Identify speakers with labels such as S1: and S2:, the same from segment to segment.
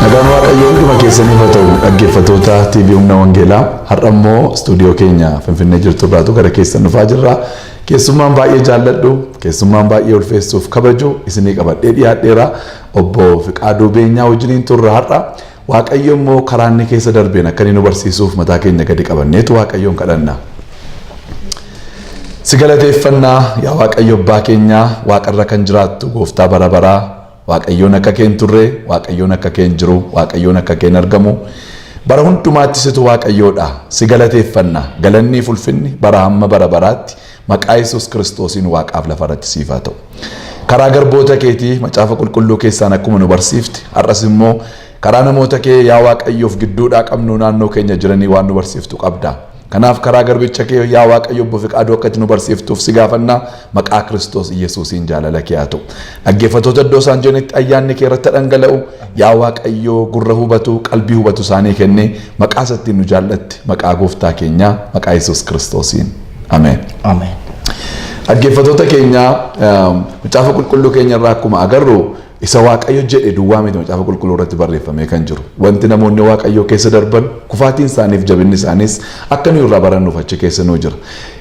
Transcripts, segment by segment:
S1: Nagaan Waaqayyoo hunduma keessaniif haa ta'u dhaggeeffattoota TV Humna Wangeelaa har'a immoo istuudiyoo keenya Finfinnee jirtu irraatu gara keessan dhufaa jirra. Keessummaan baay'ee jaalladhu, keessummaan baay'ee ulfeessuuf kabaju isinii qabadhee dhiyaadheera. Obbo Fiqaaduu Beenyaa wajjiniin turra har'a. Waaqayyo immoo karaa inni keessa darbeen akka inni nu barsiisuuf mataa keenya gadi qabanneetu Waaqayyoon kadhanna. Si galateeffannaa yaa Waaqayyo abbaa keenyaa waaqarra kan jiraattu gooftaa bara baraa. Waaqayyoon akka keen turre, Waaqayyoon akka keen jiru, Waaqayyoon akka keen argamu. Bara hundumaatti situ Waaqayyoodha. Si galateeffanna. Galanni ulfinni bara hamma bara baraatti maqaa Yesuus Kiristoosiin Waaqaaf lafarratti siif haa ta'u. Karaa garboota keetii macaafa qulqulluu keessaan akkuma nu barsiifte, har'as immoo karaa namoota kee yaa Waaqayyoof gidduudhaa qabnu naannoo keenya jiranii waan nu barsiiftu qabda. Kanaaf karaa garbicha kee yaa Waaqayyo Obbo Fiqaaduu akka nu barsiiftuuf si gaafanna maqaa Kiristoos Yesuusiin jaalala kee haa ta'u. Dhaggeeffattoota iddoo isaan jiranitti ayyaanni kee irratti dhangala'u yaa Waaqayyo gurra hubatu qalbii hubatu isaanii kennee maqaa isaatti nu jaallatte maqaa gooftaa keenyaa maqaa Yesuus Kiristoosiin. Ameen.
S2: Ameen.
S1: Dhaggeeffattoota keenya macaafa qulqulluu keenya irraa akkuma agarru isa Waaqayyo jedhe duwwaa miti macaafa qulqulluu irratti barreeffamee kan jiru. Wanti namoonni Waaqayyo keessa darban kufaatiin isaaniif jabinni isaaniis akka nu irraa barannuuf achi keessa nu jira.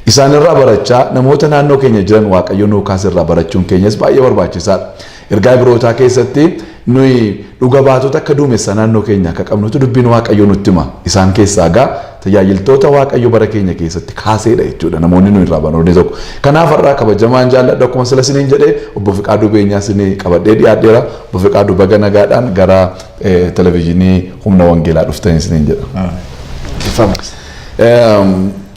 S1: Isaan irraa barachaa namoota naannoo keenya jiran Waaqayyo nu kaas irraa barachuun keenyas baay'ee barbaachisaadha. Ergaa birootaa keessatti nuyi dhuga baatota akka duumessa naannoo keenya akka qabnutu dubbiin Waaqayyo nutti hima. Isaan keessaa gaa tajaajiltoota Waaqayyo bara keenya keessatti kaaseedha jechuudha namoonni nu irraa baroonni tokko. Kanaaf har'aa kabajamaan jaalladha akkuma sila isiniin jedhee Obbo Fiqaaduu Beenyaa isinii qabadhee dhiyaadheera. Obbo Fiqaaduu baga nagaadhaan gara televezyiinii Humna Wangeelaa dhuftanii isiniin jedha.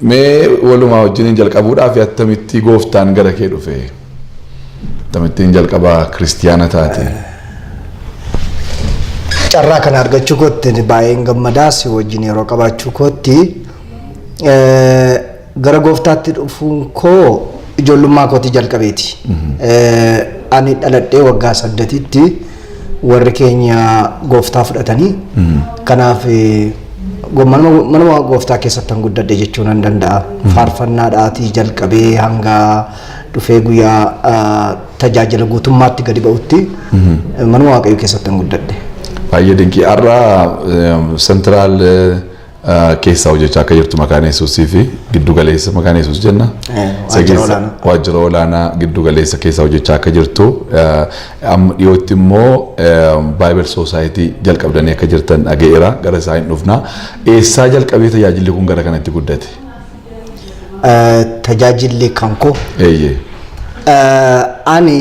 S1: Mee walumaa wajjiniin jalqabuudhaaf attamitti gooftaan gara kee dhufe? Tamittiin jalqabaa kiristiyaana taate.
S2: Carraa kana argachuu kootti baay'een gammadaa si wajjin yeroo qabaachuu kootti gara gooftaatti dhufuun koo ijoollummaa kootti jalqabeeti. Ani dhaladhee waggaa 8tti warri keenya gooftaa fudhatanii kanaaf mana gooftaa keessatti han guddadhe jechuun nan danda'a. Faarfannaadhaatii jalqabee hanga dhufee guyyaa tajaajila guutummaatti gadi ba'utti mana Waaqayyo keessatti han guddadhe.
S1: Baay'ee dinqii har'a sentiraal keessaa hojjechaa akka jirtu maqaan Yesuusii fi giddu galeessa maqaan Yesuus jenna. Waajjira olaanaa giddu galeessa keessaa hojjechaa akka jirtu dhiyootti immoo Bible Society jalqabdanii akka jirtan dhageera gara isaa hin dhufna. Eessaa jalqabee tajaajilli kun gara kanatti guddate?
S2: Tajaajilli kan koo ani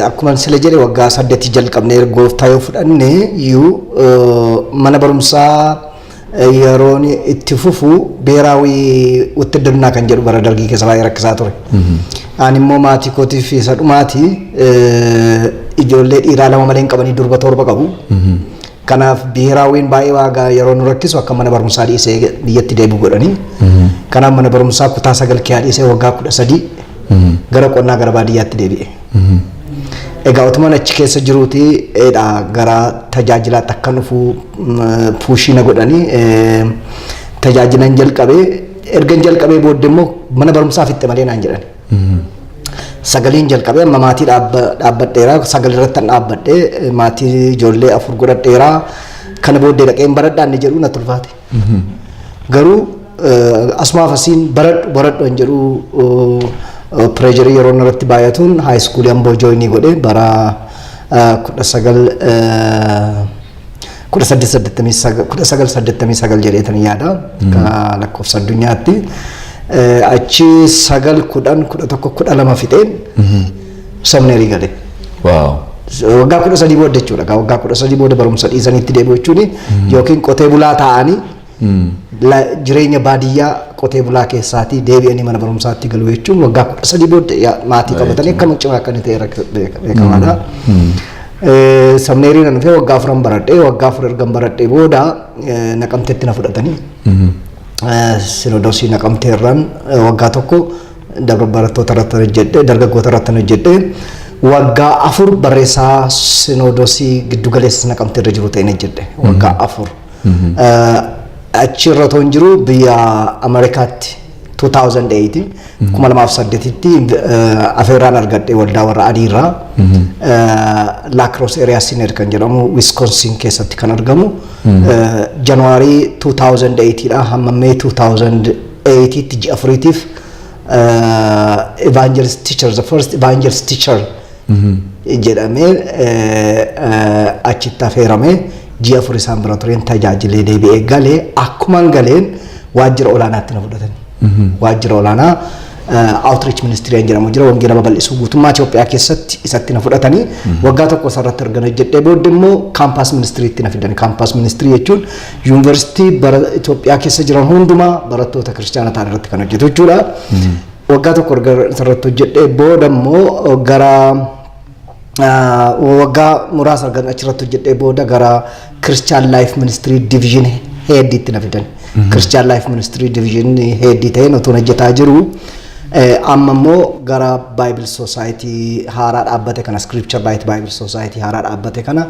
S2: akkuma sila jedhe waggaa 8 jalqabnee gooftaa yoo fudhanne iyyuu mana barumsaa yeroon itti fufu beeraawii wuttidannaa kan jedhu bara dargii keessa baay'ee rakkisaa ture. Ani immoo maatii kootiif isa dhumaati ijoollee dhiiraa 2 malee hin qabanii durba 7 qabu. Kanaaf beeraawiin baay'ee waagaa yeroo nu rakkisu akka mana barumsaa dhiisee biyyatti deebi'u godhanii. Kanaaf mana barumsaa kutaa 9 kee dhiisee waggaa 13 gara qonnaa gara baadiyyaatti deebi'e. Egaa utumaan achi keessa jiruuti gara tajaajilaatti akka dhufu puushina godhanii tajaajilan jalqabee ergan jalqabee booddee immoo mana barumsaa fitte malee naan jedhan. Sagaleen jalqabee amma maatii dhaabbadheera sagalee irratti dhaabbadhee maatii ijoollee 4 godhadheera kana booddee dhaqeen baradhaan ni jedhu na tulfaate. Garuu asumaaf asiin baradhu hin jedhu pireejarii yeroo irratti baay'atuun high school amboo joinii godhe bara 1989 jedheetan yaada lakkoofsa addunyaatti achi 9 10 11 12 fixeen seminarii gale. Waggaa 13 booda jechuudha. Waggaa 13 booda barumsa dhiisaniitti deebi'u jechuun yookiin qotee bulaa ta'anii jireenya baadiyyaa qotee bulaa keessaatii deebi'anii mana barumsaatti galu jechuun waggaa 13 booda maatii qabatanii akkam cimaa akka ta'e beekamaadha. Seminarii nan dhufee waggaa 4 baradhee waggaa 4 ergan baradhee booda Naqamteetti na fudhatanii. Sinodoosii Naqamteerraan waggaa 1 barattoota irratti hojjedhe dargaggoota irratti hojjedhe waggaa 4 barreessaa Sinodoosii giddu galeessa Naqamteerra jiru ta'een hojjedhe waggaa 4. Achirra toon jiru biyya Ameerikaatti 2008 kuma lamaaf saddeetitti afeeraan argadhe waldaa warra adiirraa Lacrosse Area Synod kan jedhamu Wisconsin keessatti kan argamu January 2008 dha hamma May 2008 tti ji'a afuriitiif evangelist teacher, the first evangelist teacher jedhamee achitti afeeramee ji'a afurii isaan bira tureen tajaajilee deebi'ee galee akkumaan galeen waajjira olaanaatti na fudhatan. Waajjira olaanaa outreach ministry jedhamu jira wangeela babal'isuu guutummaa Itoophiyaa keessatti isatti na fudhatanii waggaa tokko sarratti argana jedhee booddee immoo campus ministry itti na fidan. Campus ministry jechuun yuunivarsiitii bara Itoophiyaa keessa jiran hundumaa barattoota kiristaanaa ta'an irratti kan hojjetu jechuudha. Waggaa tokko sarratti hojjedhee booda immoo gara waggaa muraasa argan achirratti hojjedhee booda gara Christian Life Ministry Division Head itti na fidan. Christian Life Ministry Division Head ta'een otoo hojjetaa jiru amma immoo gara Bible Society haaraa dhaabbate kana Scripture Light Bible Society haaraa dhaabbate kana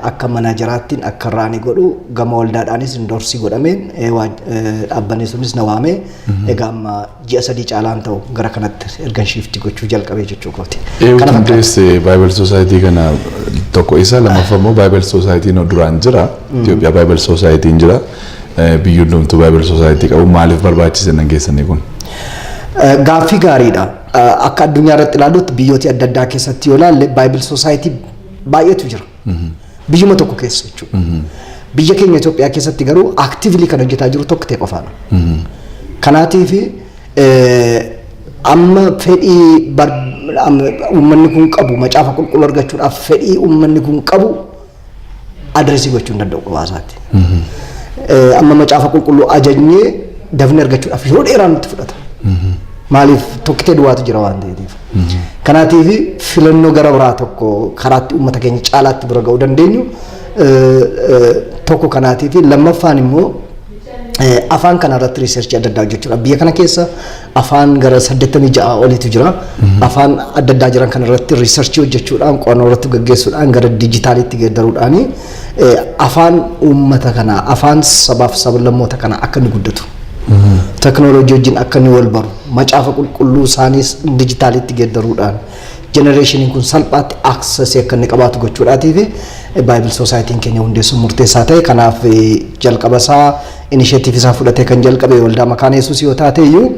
S2: akka manajeraattiin akka raanii godhu gama waldaadhaanis indoorsii godhameen dhaabbanni sunis na waamee egaa amma ji'a sadii caalaan ta'u gara kanatti ergan shifti gochuu jalqabee jechuu kooti.
S1: Kana hundeesse Bible Society kana tokko isa lammaffaa immoo Bible Society no duraan jira Itoophiyaa Bible Society jira biyyoon dhumtu Bible Society qabu maaliif barbaachise nan geessanii kun?
S2: Gaaffii gaariidha. Akka addunyaa irratti ilaalutti biyyoota adda addaa keessatti yoo ilaalle Bible Society baay'eetu jira. Biyyuma tokko keessa jechuudha. Biyya keenya Itoophiyaa keessatti garuu actively kan hojjetaa jiru tokko ta'e qofaadha. Kanaatiif amma fedhii uummanni kun qabu macaafa qulqulluu argachuudhaaf fedhii uummanni kun qabu adreesii gochuu hin danda'u qobaasaatti. Amma macaafa qulqulluu ajajnee dafnee argachuudhaaf yeroo dheeraa nutti fudhata. Maaliif tokkitee duwwaatu jira waan ta'eef. Kanaatiif filannoo gara biraa tokko karaatti uummata keenya caalaatti bira ga'uu dandeenyu tokko kanaatiif lammaffaan immoo afaan kana irratti riisarchii adda addaa hojjechuudha. Biyya kana keessa afaan gara 86 oliitu jira. Afaan adda addaa jiran kana irratti riisarchii hojjechuudhaan qo'annoo irratti gaggeessuudhaan gara dijitaaliitti geeddaruudhaan afaan uummata kana afaan sabaaf sablammoota kana akka inni guddatu. Teknooloojii wajjin akka inni wal baru macaafa qulqulluu isaaniis dijitaaliitti geeddaruudhaan generationiin kun salphaatti access akka inni qabaatu gochuudhaatiif Bible Society keenya hundeessuun murteessaa ta'e. Kanaaf jalqaba isaa initiative isaa fudhatee kan jalqabe waldaa Makaana Yesuus yoo taate iyyuu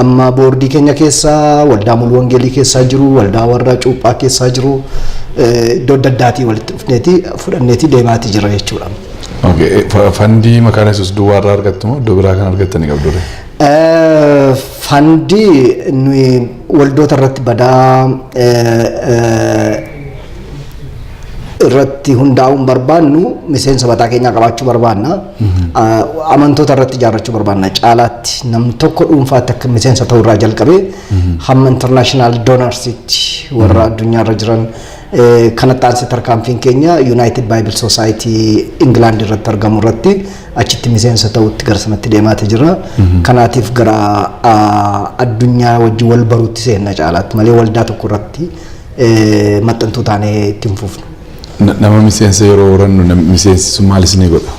S2: amma boordii keenya keessa waldaa Muluu Wangeelii keessa jiru waldaa warra Cuuphaa keessa jiru iddoo adda addaatii walitti dhufneeti fudhanneeti deemaati jira jechuudha.
S1: Okay, fandii Makaana Yesuus duwwaa irraa argattu moo iddoo biraa kan argattanii qabdu?
S2: Fandii nuyi waldoota irratti badaa irratti hundaa'uun barbaannu miseensa mataa keenyaa qabaachuu barbaanna. Amantoota irratti ijaarrachuu barbaanna. Caalaatti namni tokko dhuunfaatti akka miseensa ta'uu irraa jalqabee hamma international donorsitti warra addunyaa irra jiran kanatti aansee tarkaanfiin keenya United Bible Society England irratti argamu irratti achitti miseensa ta'utti gara sanatti deemaatee jira. Kanaatiif gara addunyaa wajjin wal baruutti seenna caalaatti malee waldaa tokko irratti maxxantuu taanee ittiin fufnu.
S1: Nama miseensa yeroo horannu miseensi sun maalis ni godha?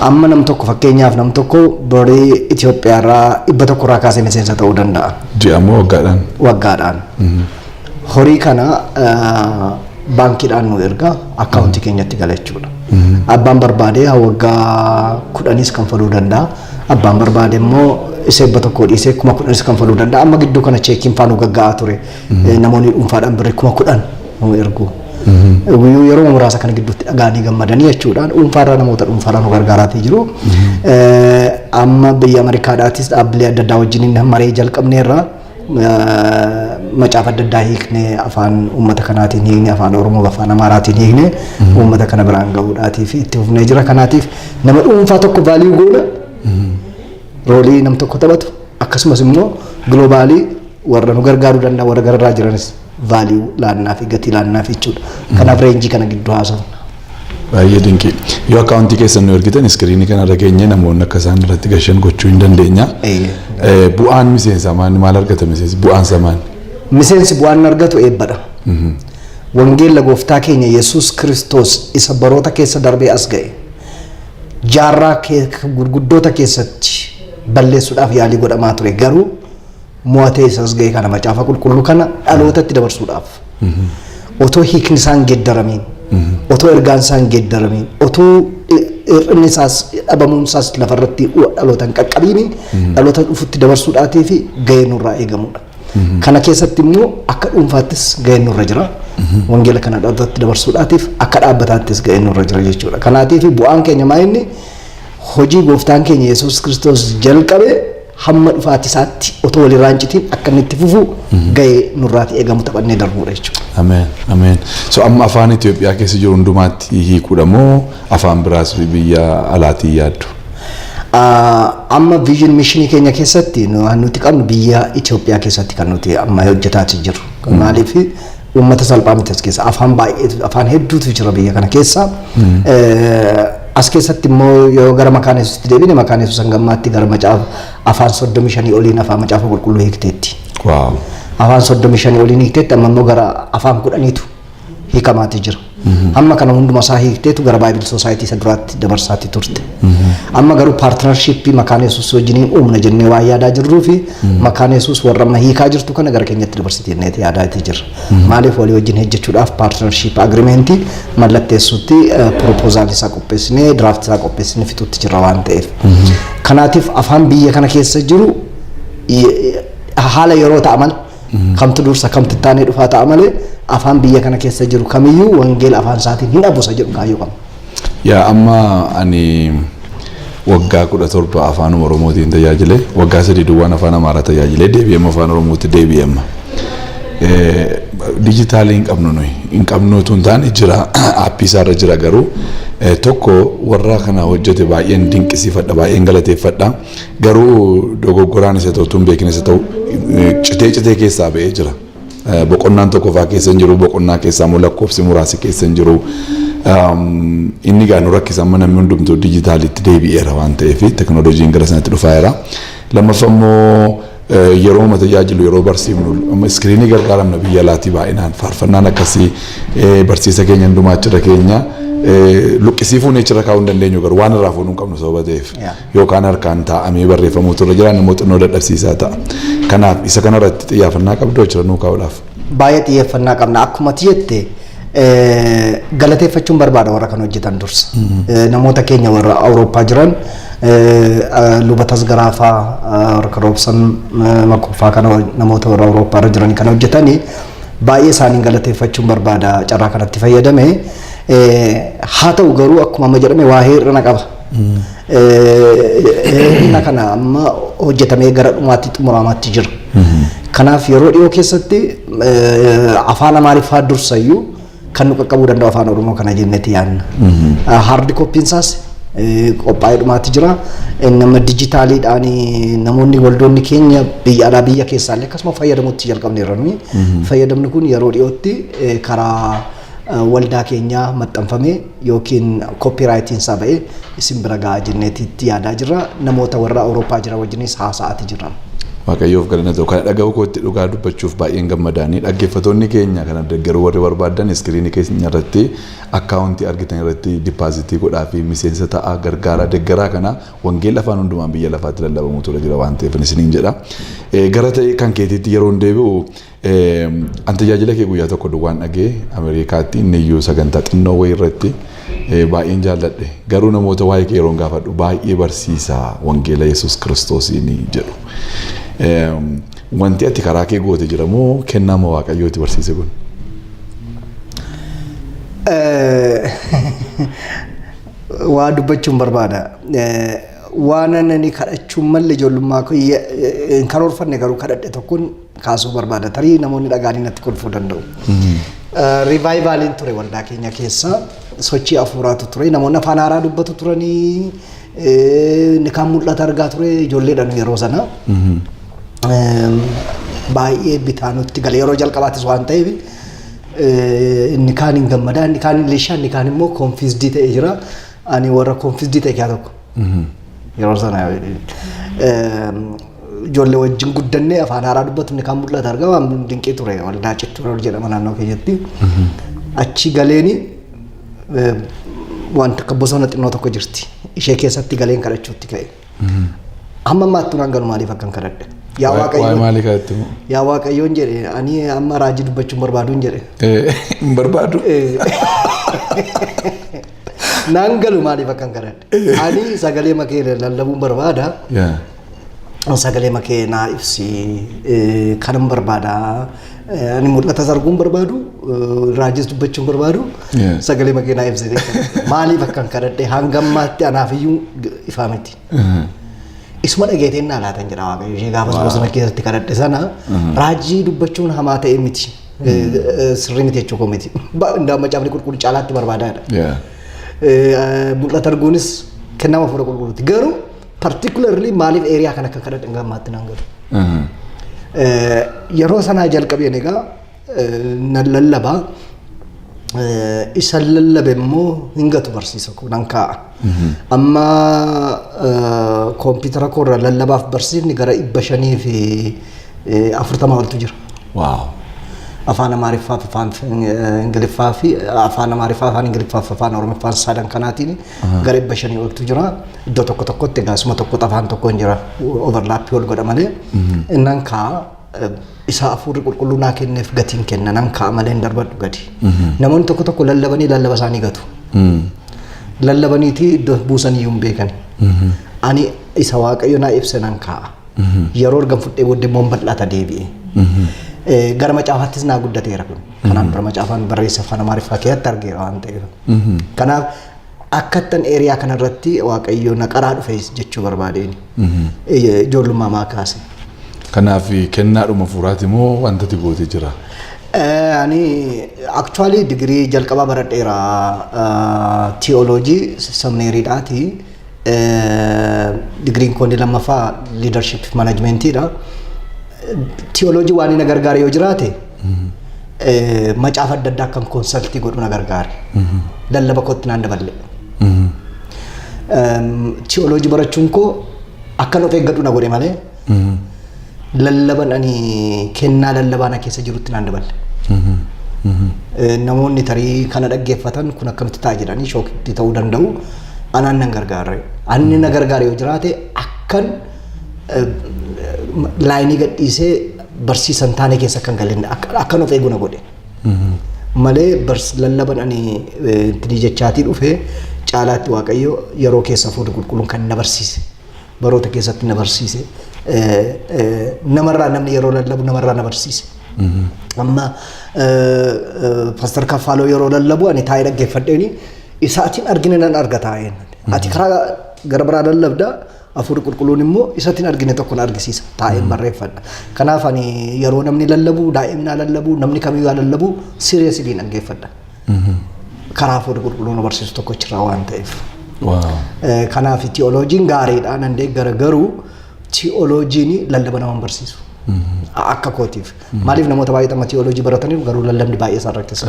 S2: Amma nam tokko fakkeenyaaf nam tokko borii Itoophiyaa irraa 100 irraa kaasee miseensa ta'uu danda'a.
S1: Ji'a moo waggaadhaan?
S2: Waggaadhaan. Horii kana baankiidhaan nu erga akkaawuntii keenyatti gala jechuudha. Abbaan barbaade waggaa 10 kan faluu danda'a. Abbaan barbaade immoo isa 100 dhiisee 10,000 kan faluu danda'a. Amma gidduu kana cheekiin faanuu gagga'aa ture. Namoonni dhuunfaadhaan birrii 10,000 nu ergu. Yeroo muraasa kana gidduutti dhagaanii gammadanii jechuudhaan dhuunfaarraa namoota dhuunfaarraa nu gargaaraatii jiru. Amma biyya Ameerikaadhaatis dhaabbilee adda addaa wajjin maree jalqabneerra macaafa adda addaa hiiknee afaan uummata kanaatiin hiiknee afaan Oromoo afaan Amaaraatiin hiiknee uummata kana biraan gahuudhaatiif itti fufnee jira. Kanaatiif nama dhuunfaa tokko vaalii goona roolii nam tokko taphatu akkasumas immoo giloobaalii warra nu gargaaruu danda'a warra gararraa jiranis value laannaa fi gatii laannaa fi jechuudha. Kanaaf reenjii kana gidduu haasa'u.
S1: Baay'ee dinqii. Yoo akkaawuntii keessan nu ergitan iskiriinii kana irra geenye namoonni akka isaan irratti gashan gochuu hin dandeenya. Bu'aan miseensa maal argata miseensi bu'aan samaan?
S2: Miseensi bu'aan argatu eebbadha. Wangeela gooftaa keenya Yesuus Kiristoos isa baroota keessa darbee as ga'e jaarraa gurguddoota keessatti balleessuudhaaf yaalii godhamaa ture garuu mo'atee isas ga'e kana macaafa qulqulluu kana dhalootatti dabarsuudhaaf otoo hiikni isaan geeddaramiin otoo ergaan isaan geeddaramiin otoo irrinni isaas dhabamuun isaas lafarratti dhaloota hin qaqqabiini dhaloota dhufutti dabarsuudhaatii fi ga'ee nurraa eegamudha. Kana keessatti immoo akka dhuunfaattis ga'ee nurra jira. Wangeela kana dhalootatti dabarsuudhaatiif akka dhaabbataattis ga'ee nurra jira jechuudha. Kanaatiif bu'aan keenya maa inni hojii gooftaan keenya Yesuus Kiristoos jalqabe hamma dhufaatisaatti otoo walirraa hin citiin akka inni itti fufu ga'ee nurraati eegamu taphannee darbuudha jechuudha.
S1: Ameen. Ameen. So amma afaan Itoophiyaa keessa jiru hundumaatti hiikuudha moo afaan biraas biyya alaatii yaaddu?
S2: Amma vision mission keenya keessatti nuti qabnu biyya Itoophiyaa keessatti kan nuti amma hojjetaa jiru. Maaliif uummata salphaa miti as keessa afaan baay'ee afaan hedduutu jira biyya kana keessa. As keessatti immoo yoo gara Maqaan Yesuusitti deebine Maqaan Yesuus hangammaatti gara macaafa afaan 35 oliin afaan macaafa qulqulluu hiikteetti.
S1: Waaw.
S2: Afaan 35 oliin hiikteetti amma immoo gara afaan 10tu hiikamaati jira. Amma kana hunduma isaa hiikteetu gara Bible Society isa duraatti dabarsaatti turte. Amma garuu partnership Maqaan Yesuus wajjiniin uumna jennee waa yaadaa jirruu fi Maqaan Yesuus warra amma hiikaa jirtu kana gara keenyatti dabarsitee neeti yaadaa jirra. Maaliif walii wajjin hojjechuudhaaf partnership agreement mallatteessuutti proposal isaa qopheessinee draft isaa qopheessinee fixuutti jirra waan ta'eef. Kanaatiif afaan biyya kana keessa jiru haala yeroo ta'aman kamtu dursa kamtu taanee dhufaa ta'a malee afaan biyya kana keessa jiru kamiyyuu wangeela afaan isaatiin hin abusa jedhu kaayyoo qaba. Yaa
S1: amma ani waggaa 17 afaan Oromootiin tajaajile waggaa 3 duwwaan afaan Amaaraa tajaajile deebi'eema afaan Oromootti deebi'eema. Dijitaaliin qabnu nuyi hin qabnuutu hin taane jira aappii isaarra jira garuu tokko warra kana hojjete baay'een dinqisiifadha baay'een galateeffadha garuu dogoggoraan isa ta'u tun beekin isa ta'u citee keessaa ba'ee jira. Boqonnaan tokko faa keessa hin jiru boqonnaa keessaa immoo lakkoofsi muraasi keessa hin jiru. Inni gaanu rakkisan mana namni hundumtuu dijitaalitti deebi'eera waan ta'eef teknooloojiin gara sanatti dhufaayeera. Lammaffaa immoo yeroo mata tajaajilu yeroo barsiifnu iskiriinii gargaaramna biyya alaatii baay'inaan faarfannaan akkasii barsiisa keenya hundumaa achirra keenya luqqisiifuu neechirra kaa'uu hin dandeenyu garuu waan irraa fuudhuu hin qabnu sababa ta'eef yookaan harkaan taa'amee barreeffamuutu irra jira namoota xinnoo dadhabsiisaa ta'a. Kanaaf isa kanarratti xiyyeeffannaa qabdu jira nuu kaa'uudhaaf.
S2: Baay'ee xiyyeeffannaa qabna akkuma jette galateeffachuun barbaada warra kan hojjetan dursa. Namoota keenya warra Awurooppaa jiran lubatas garaafaa warra roobsan makuffaa kana namoota warra Awurooppaa irra jiran kan hojjetanii baay'ee isaaniin galateeffachuun barbaada carraa kanatti fayyadame. Haa ta'u garuu akkuma amma jedhame waa hir'ina qaba. Hir'ina kana amma hojjetamee gara dhumaatti xumuramaatti jira. Kanaaf yeroo dhiyoo keessatti afaan Amaariffaa dursayyuu kan nu qaqqabuu danda'u afaan Oromoo kana jennetti yaadna. Hardi koppiinsaas qophaa'ee dhumaatti jira. Nama dijitaaliidhaan namoonni waldoonni keenya biyya alaa biyya keessaallee akkasuma fayyadamuutti jalqabneerra nuyi. Fayyadamni kun yeroo dhiyootti karaa waldaa keenyaa maxxanfamee yookiin koopiraayitiin isaa ba'ee isin bira gahaa jenneetitti yaadaa jirra. Namoota warra Awurooppaa jiran wajjinis haasa'aati jirra.
S1: Waaqayyoof galata kana dhaga'uu kootti dhugaa dubbachuuf baay'een gammadaanii dhaggeeffattoonni keenya kana deeggaruu warri barbaadan iskiriinii keenya irratti akkaawuntii argitan irratti dipaazitii godhaa fi miseensa ta'aa gargaara deeggaraa kana wangeela afaan hundumaan biyya lafaatti lallabamuutu jira waan ta'eef isiniin jedha. Gara ta'e kan keetiitti yeroo deebi'u an tajaajila kee guyyaa tokko duwwaan dhagee Ameerikaatti inni iyyuu sagantaa xinnoo wayii irratti baay'een jaalladhe garuu namoota waa'ee kee yeroo gaafadhu baay'ee barsiisaa wangeela Yesuus Kiristoosiin jedhu. Wanti ati karaa kee goote jira moo kennaa moo Waaqayyooti barsiise kun?
S2: Waa dubbachuun barbaada. Waan ani kadhachuun malee ijoollummaa hin karoorfanne garuu kadhadhe tokkoon kaasuu barbaada. Tarii namoonni dhagaanii natti kolfuu danda'u. Riivaayivaaliin ture waldaa keenya keessa sochii hafuuraatu ture. Namoonni afaan haaraa dubbatu turanii ni kan mul'ata argaa ture ijoolleedhaan yeroo sana. Baay'ee bitaanutti galee yeroo jalqabaattis waan ta'eef inni kaan hin gammadaa inni kaan hin leeshaa inni kaan immoo konfiizdii ta'e jira. Ani warra konfiizdii ta'e keessaa tokko. Yeroo sana ijoollee wajjin guddannee afaan haaraa dubbatu inni kaan mul'ata argaa waan dinqii ture waldaa cittuu jedhama naannoo keenyatti. Achi galeeni wanta akka bosona xinnoo tokko jirti. Ishee keessatti galeen kadhachuutti ka'e. amma ammaatti nangalu maaliif akkan kadhadhe yaa
S1: Waa'ee maalii kadhattu?
S2: yaa waaqayyoon jedhe ani amma raajii dubbachuun barbaaduun jedhe
S1: Hin barbaadu?
S2: nangalu maaliif akkan kadhadhe ani sagalee makee lallabuun barbaada sagalee makee naa ibsi kanan barbaada ani mul'ata arguun barbaadu raajis dubbachuun barbaadu sagalee makee naa ibsi maaliif akkan kadhadhe hangammaatti anaafiyyuu ifaa miti isuma dhageeteen naa laatan jedha waaqayyo ishee gaafas bosona keessatti kadhadhe sana raajii dubbachuun hamaa ta'e miti sirrii miti jechuu koo miti macaafni qulqulluu caalaatti barbaadaadha mul'ata arguunis kennama fuudha qulqulluuti garuu particularly maaliif area kana akka kadhadhe gammaatti nan galu yeroo sanaa jalqabeen egaa nan lallaba isa lallabe immoo hin gatu barsiisa koo nan kaa'a amma koompitara koo irra lallabaaf barsiifni gara 540 oltu jira afaan amaariffaa afaan ingiliffaa fi afaan amaariffaa afaan ingiliffaa afaan oromiffaa sadan kanaatiin gara 500 oltu jira iddoo tokko tokkotti gaasuma tokko afaan tokko jira overlap wal godha malee innan kaa isa afuurri qulqulluu naa kenneef gatiin kenna nan kaa malee hin darbadhu gadi namoonni tokko tokko lallabanii lallaba isaanii gatu lallabaniiti iddoo buusanii yuun beekan ani isa waaqayyo naa ibse nan kaa yeroo argan fudhee booddee immoo bal'ata deebi'e gara macaafaattis naa guddateera kun kanaan dura macaafaan barreessa afaan amaariffaa keessatti argeera waan ta'eef kanaaf akkattan eeriyaa kanarratti waaqayyo na qaraa dhufe jechuu barbaadeen ijoollummaa maa kaase
S1: kanaaf kennaadhuma fuuraati moo wantati gootee jira
S2: ani actually degree jalqabaa baradheera theology seminariidhaati digriin koon lammaffaa leadership managementidha theology waan na gargaare yoo jiraate macaafa adda addaa kan consultii godhu na gargaare lallaba kootti naan daballe theology barachuun koo akkan of eeggadhu na godhe malee lallaban ani kennaa lallabaa na keessa jirutti naan daballe namoonni tarii kana dhaggeeffatan kun akkamitti ta'a jedhanii shookitti ta'uu danda'u anaan nan gargaare anni na gargaare yoo jiraate akkan laayinii gadhiisee barsiisan taane keessa kan galeen akkan of eegu na godhe malee lallaban ani itti jechaatii dhufe caalaatti waaqayyo yeroo keessa fuudhu qulqulluun kan na barsiise baroota keessatti na barsiise namarraa namni yeroo lallabu namarraa na barsiise amma pastor Kaffaaloo yeroo lallabu ani taa'ee dhaggeeffadheeni isaatiin argine nan argata ati karaa gara biraa lallabdaa afuurri qulqulluun immoo isaatiin argine tokko na argisiisa taa'ee barreeffadha kanaaf ani yeroo namni lallabu daa'imni lallabu namni kamiyyuu lallabu seriously dhaggeeffadha karaa afuurri qulqulluun barsiisu tokko jira waan ta'eef kanaaf theologiin gaariidha nan deeggara garuu theologiin lallaba nama barsiisu akka kootiif maaliif namoota baay'ee amma theologii barataniif garuu lallabni baay'ee isaan rakkisa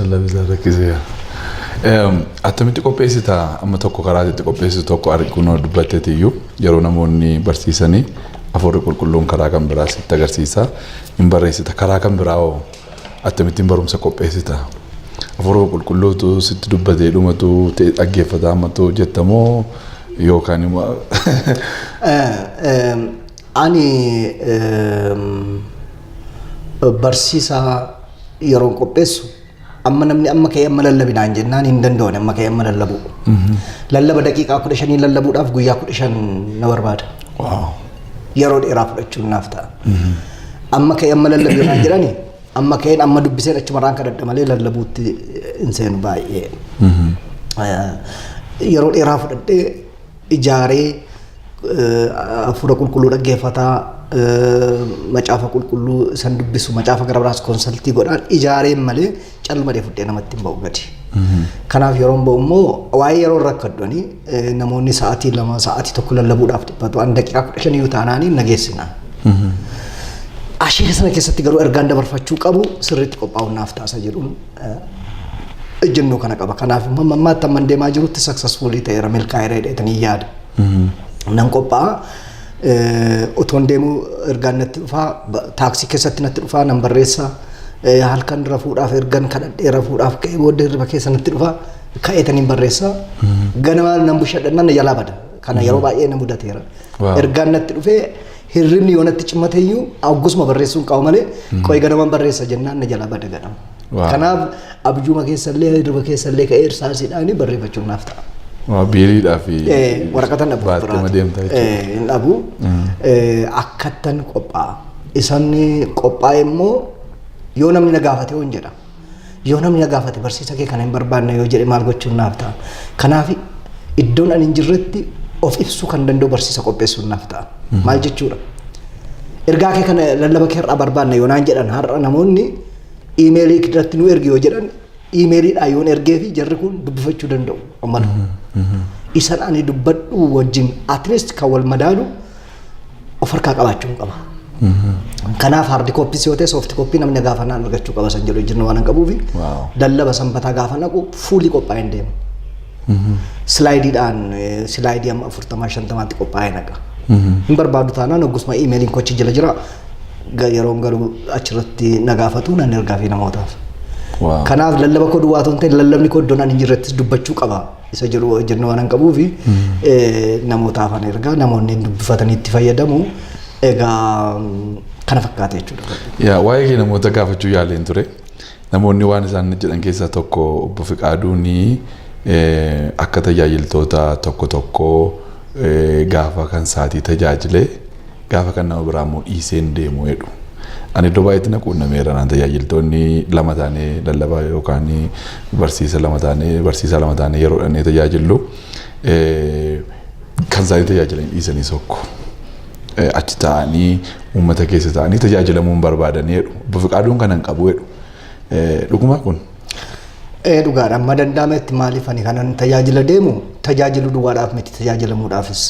S2: attamitti qopheessita amma tokko karaatti qopheessitu tokko arguun dubbatteetiyyuu yeroo namoonni barsiisanii afuurri qulqulluun karaa kan biraa sitti agarsiisa hin barreessita karaa kan biraa hoo attamittiin barumsa qopheessita afuurri qulqulluutu sitti dubbatee dhumatu dhaggeeffata ammatu jettamoo yookaan immoo ani barsiisa yeroo qopheessu amma namni amma ka'ee amma lallabinaan jennaan hin danda'u amma ka'ee amma lallabu lallaba daqiiqaa 15 lallabuudhaaf guyyaa 15 na barbaada yeroo dheeraa fudhachuun naaf ta'a amma ka'ee amma lallabinaan jedhani amma ka'een amma dubbiseen achumarraan kadhadha malee lallabuutti hin seenu baay'ee yeroo dheeraa fudhadhee ijaaree afuura qulqulluu dhaggeeffataa macaafa qulqulluu san dubbisu macaafa gara biraas konsaltii godhaan ijaareen malee calmadee fudhee namatti hin ba'u gadi kanaaf yeroo ba'u immoo waa'ee yeroo rakkadhanii namoonni sa'aatii 2 sa'aatii 1 lallabuudhaaf dhiphatu an daqiiqaa 15 yoo taanaanii nageessina ashee sana keessatti garuu ergaan dabarfachuu qabu sirriitti qophaa'uun naaf taasa jedhuun ejjennoo kana qaba kanaaf mammaatti amman deemaa jirutti successfully ta'eera milkaa'eera jedhanii yaada nan qophaa'a otoon deemuu ergaan natti dhufaa taaksii keessatti natti dhufaa nan barreessa halkan rafuudhaaf ergan kadhadhee rafuudhaaf ka'ee booddee hirriba keessa natti dhufaa ka'eetaniin barreessa ganama nan bushadhannan jalaa bada kana yeroo baay'ee na mudateera ergaan natti dhufee hirribni yoo natti cimateeyyuu aggusuma barreessuun qabu malee qo'i ganaman barreessa jennaan na jalaa bada ganama kanaaf abjuuma keessallee hirriba keessallee ka'ee irsaasiidhaan barreeffachuun naaf ta'a.
S1: Biiriidhaa fi
S2: waraqata dhabu biraati dhabu akkattan qophaa'a isaan qophaa'e immoo yoo namni na gaafate hoon jedha yoo namni na gaafate barsiisa kee kana hin barbaanne yoo jedhe maal gochuun naaf ta'a kanaaf iddoon ani hin jirretti of ibsuu kan danda'u barsiisa qopheessuun naaf ta'a maal jechuudha ergaa kee kana lallaba kee irraa barbaanne yoo naan jedhan har'a namoonni iimeelii irratti nu ergi yoo jedhan iimeeliidhaa yoon ergee fi jarri kun dubbifachuu danda'u ammana isan ani dubbadhu wajjin at least kan wal madaalu of harkaa qabaachuu qaba. Kanaaf hardi kooppii yoo ta'e soofti kooppii namni gaafa naan argachuu qaba san jedhu jirna waan qabuufi lallaba sanbataa gaafa naqu fuulii qophaa'ee hin deemu. Slaayidiidhaan slaayidii amma 40-50tti qophaa'ee naqa. Hin barbaadu taanaan oggusuma iimeeliin kochi jala jira yeroon garuu achirratti na gaafatu nan ergaa fi namootaaf. Kanaaf lallaba koo duwwaa ta'uun ta'e lallabni koo iddoon ani hin jirrettis dubbachuu qaba isa jedhu jirna waan qabuufi namootaaf an ergaa namoonni dubbifatanii itti fayyadamu. Egaa kana fakkaata jechuudha.
S1: Waa'ee kee namoota gaafachuu yaaleen ture. Namoonni waan isaan jedhan keessaa tokko obbo Fiqaaduun akka tajaajiltoota tokko gaafa kan saatii tajaajilee gaafa kan nama biraa immoo dhiisee deemu jedhu. Ani iddoo baay'eetti na quunnameera naan tajaajiltoonni lama taanee lallabaa yookaan barsiisa lama taanee yeroo dhannee tajaajillu kan isaanii tajaajilan dhiisanii sokko. Achi ta'anii uummata keessa ta'anii tajaajilamuun barbaadanii jedhu. Obbo Fiqaaduun kana hin qabu jedhu. Dhuguma kun?
S2: Dhugaadha. Amma danda'ametti maaliif ani kanan tajaajila deemu tajaajilu duwwaadhaaf miti tajaajilamuudhaafis.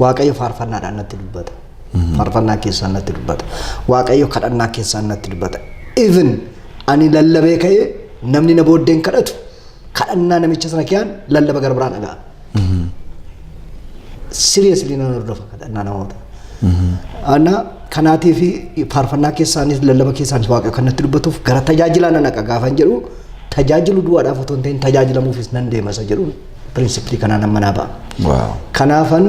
S2: Waaqayyo faarfannaadhaan natti dubbata. Faarfannaa keessaan natti dubbata. Waaqayyo kadhannaa keessaan natti dubbata. Even ani lallabee ka'ee namni na booddeen kadhatu kadhannaa namicha sana kiyaan lallaba gara biraa dhaga'a. Seriously nan hordofa kadhannaa namoota. Ana kanaatiif faarfannaa keessaanis lallaba keessaanis waaqayyo kan natti dubbatuuf gara tajaajilaa nan naqa gaafa hin jedhu tajaajilu duwwaadhaaf otoo hin ta'in tajaajilamuufis nan deema isa jedhu pirinsipilii kanaan ammanaa ba'a. Kanaafan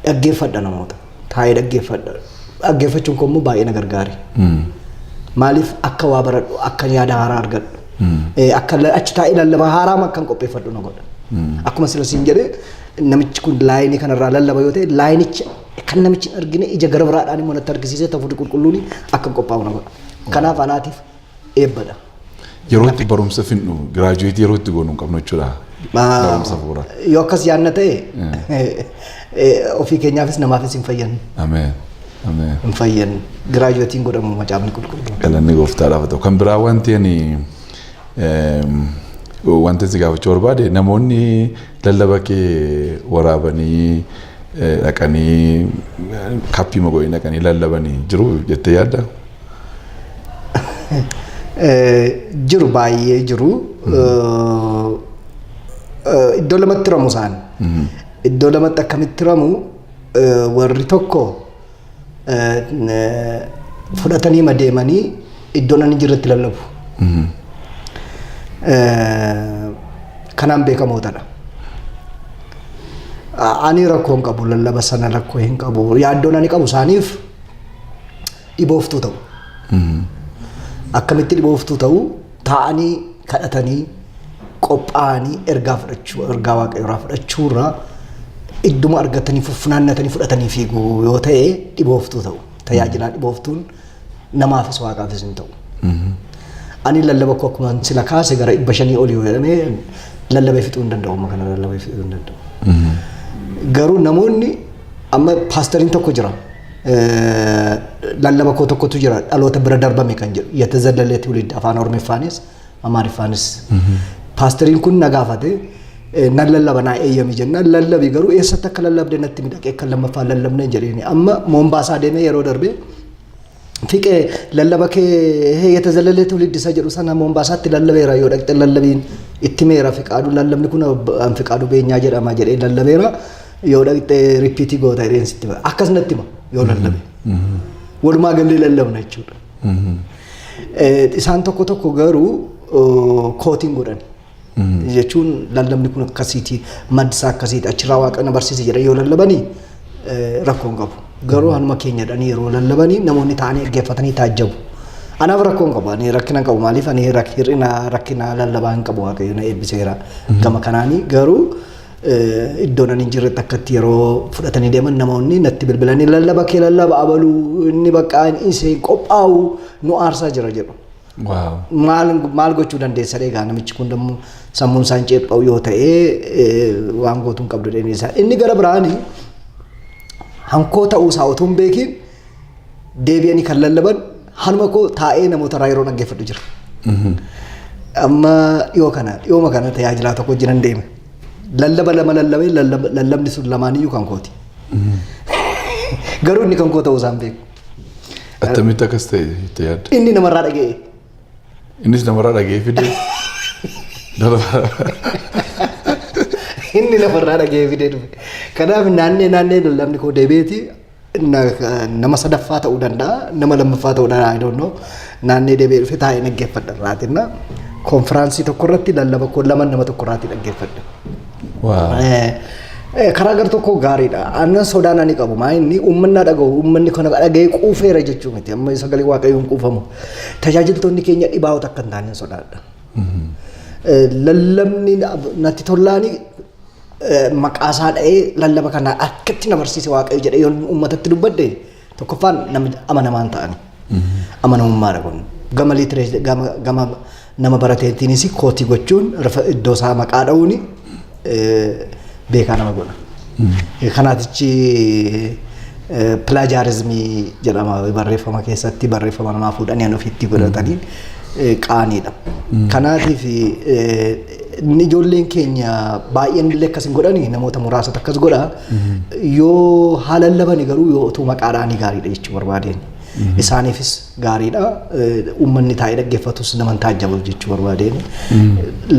S2: dhaggeeffadha namoota. Taa'ee dhaggeeffadha. Dhaggeeffachuun koo immoo baay'ee na gargaari. Maaliif akka waa baradhu akka yaada haaraa argadhu. Akka achi taa'ee lallaba haaraa akkan qopheeffadhu na godha. Akkuma sila siin jedhee namichi kun laayinii kanarraa lallaba yoo ta'e laayinicha kan namichi argine ija gara biraadhaan immoo natti argisiisee ta'uu qulqulluun akka qophaa'u na godha. Kanaaf anaatiif eebbadha.
S1: Yeroo itti barumsa finnu giraajuweetii yeroo itti goonu hin qabnu jechuudha. Barumsa fuura.
S2: Yoo akkas yaadna ta'e ofii keenyaafis namaafis hin fayyanne.
S1: Ameen. Ameen.
S2: Hin fayyanne. Giraajuweetiin godhamu macaafni qulqulluun.
S1: Galanni gooftaadhaaf ta'u. Kan biraa wanti ani wanti si gaafachuu barbaade namoonni lallaba kee waraabanii dhaqanii kappii magooyin dhaqanii lallabanii jiru jettee yaadda?
S2: Jiru baay'ee jiru. Iddoo lamatti ramu isaan. Iddoo lamatti akkamitti ramu warri tokko fudhatanii madeemanii iddoo nan jirretti lallabu. Kanaan beekamootadha. Ani rakkoo hin qabu lallaba sana rakkoo hin qabu yaaddoon ani qabu isaaniif dhibooftuu ta'u. Akkamitti dhibooftuu ta'u taa'anii kadhatanii qophaa'anii ergaa waaqayyoorraa fudhachuurraa idduma argatanii funaannatanii fudhatanii fiiguu yoo ta'e dhibooftuu ta'u. Tajaajilaa dhibooftuun namaafis waaqaafis hin ta'u. Ani lallaba koo akkuma sila kaase gara 500 olii jedhamee lallabee fixuu hin danda'u amma kana lallabee fixuu hin danda'u. Garuu namoonni amma paastariin tokko jira. Lallaba koo tokkotu jira dhaloota bira darbame kan jedhu yatazallaleet waliin afaan Oromeeffaanis Amaariffaanis. Paastariin kun na gaafate nan lallaba naa eeyyami jennaan lallabii garuu eessatti akka lallabde natti midhaqee kan lammaffaa lallabne jedheeni amma Moombaasaa deemee yeroo darbee fiqee lallaba kee yatazallaleet waliin isa jedhu sana Moombaasaatti lallabeera yoo dhaqxe lallabiin itti meera Fiqaaduu lallabni kun Fiqaaduu beenyaa jedhama jedhee lallabeera yoo dhaqxe ripiitii goota jedheen sitti akkas natti hima yoo lallabe. Walumaa gallee lallabna jechuudha. Isaan tokko garuu kootiin godhan jechuun lallabni kun akkasiiti maddisaa akkasiiti achirraa Waaqni barsiise jedhan yoo lallabanii rakkoon qabu. Garuu hanuma keenyadhaan yeroo lallabanii namoonni ta'anii dhaggeeffatanii taajjabu. Anaaf rakkoon qabu ani rakkina qabu maaliif ani rakkina lallabaa hin qabu Waaqayyo na eebbiseera gama kanaanii garuu iddoon ani jirretti akkatti yeroo fudhatanii deeman namoonni natti bilbilanii lallaba kee lallaba abaluu inni bakka inni qophaa'u nu aarsaa jira jedhu. Maal gochuu dandeessa egaa namichi kun dammoo sammuun isaan ceephaa'u yoo ta'e waan gootuun qabdu dheenisaa inni gara biraanii hankoo ta'uu isaa otoo hin beekin deebi'anii kan lallaban hanuma koo taa'ee namoota irraa yeroo dhaggeeffadhu jira. Amma dhiyooma kana tajaajilaa tokko wajjin deeme. Lallaba lama lallabee lallabni sun lamaaniyyuu kan kooti. Garuu inni kan koo ta'uu isaan beeku.
S1: Attamitti akkas ta'e itti yaadda?
S2: Inni namarraa dhaga'e.
S1: Innis namarraa dhaga'ee fidee?
S2: Inni namarraa dhaga'ee fidee dhufe. Kanaaf naannee lallabni koo deebi'eeti nama sadaffaa ta'uu danda'a nama lammaffaa ta'uu danda'a I don't know naannee deebi'ee dhufe taa'ee dhaggeeffadha irraatinna konfiraansii tokko irratti lallaba koo lama nama tokko irraatti dhaggeeffadha. Karaa gar tokko gaariidha. Annan sodaan ani qabu maa inni uummanni dhaga'u uummanni kana dhaga'ee quufeera jechuu miti amma sagalee Waaqayyoon quufamu tajaajiltoonni keenya dhibaa'ota akka hin taane sodaadha. Lallabni natti tollaani maqaasaa dha'ee lallaba kana akkatti na barsiise Waaqayyo jedhee yoo uummatatti dubbadde tokkoffaan namni amanamaan ta'ani. Amanamummaadha kun gama liitiree gama nama barateettiinis kootii gochuun iddoo isaa maqaa dha'uuni beekaa nama godha. Kanaatichi pilaajarizimii jedhama barreeffama keessatti barreeffama namaa fuudhanii an ofiitti godhatanii qaaniidha. Kanaatiif ijoolleen keenya baay'een illee akkas hin godhani namoota muraasatu akkas godha yoo haala labani garuu yoo utuu maqaadhaanii gaariidha jechuu barbaadeen. Isaaniifis gaariidha uummanni taa'ee dhaggeeffatus naman taajjabu jechuu barbaadeen.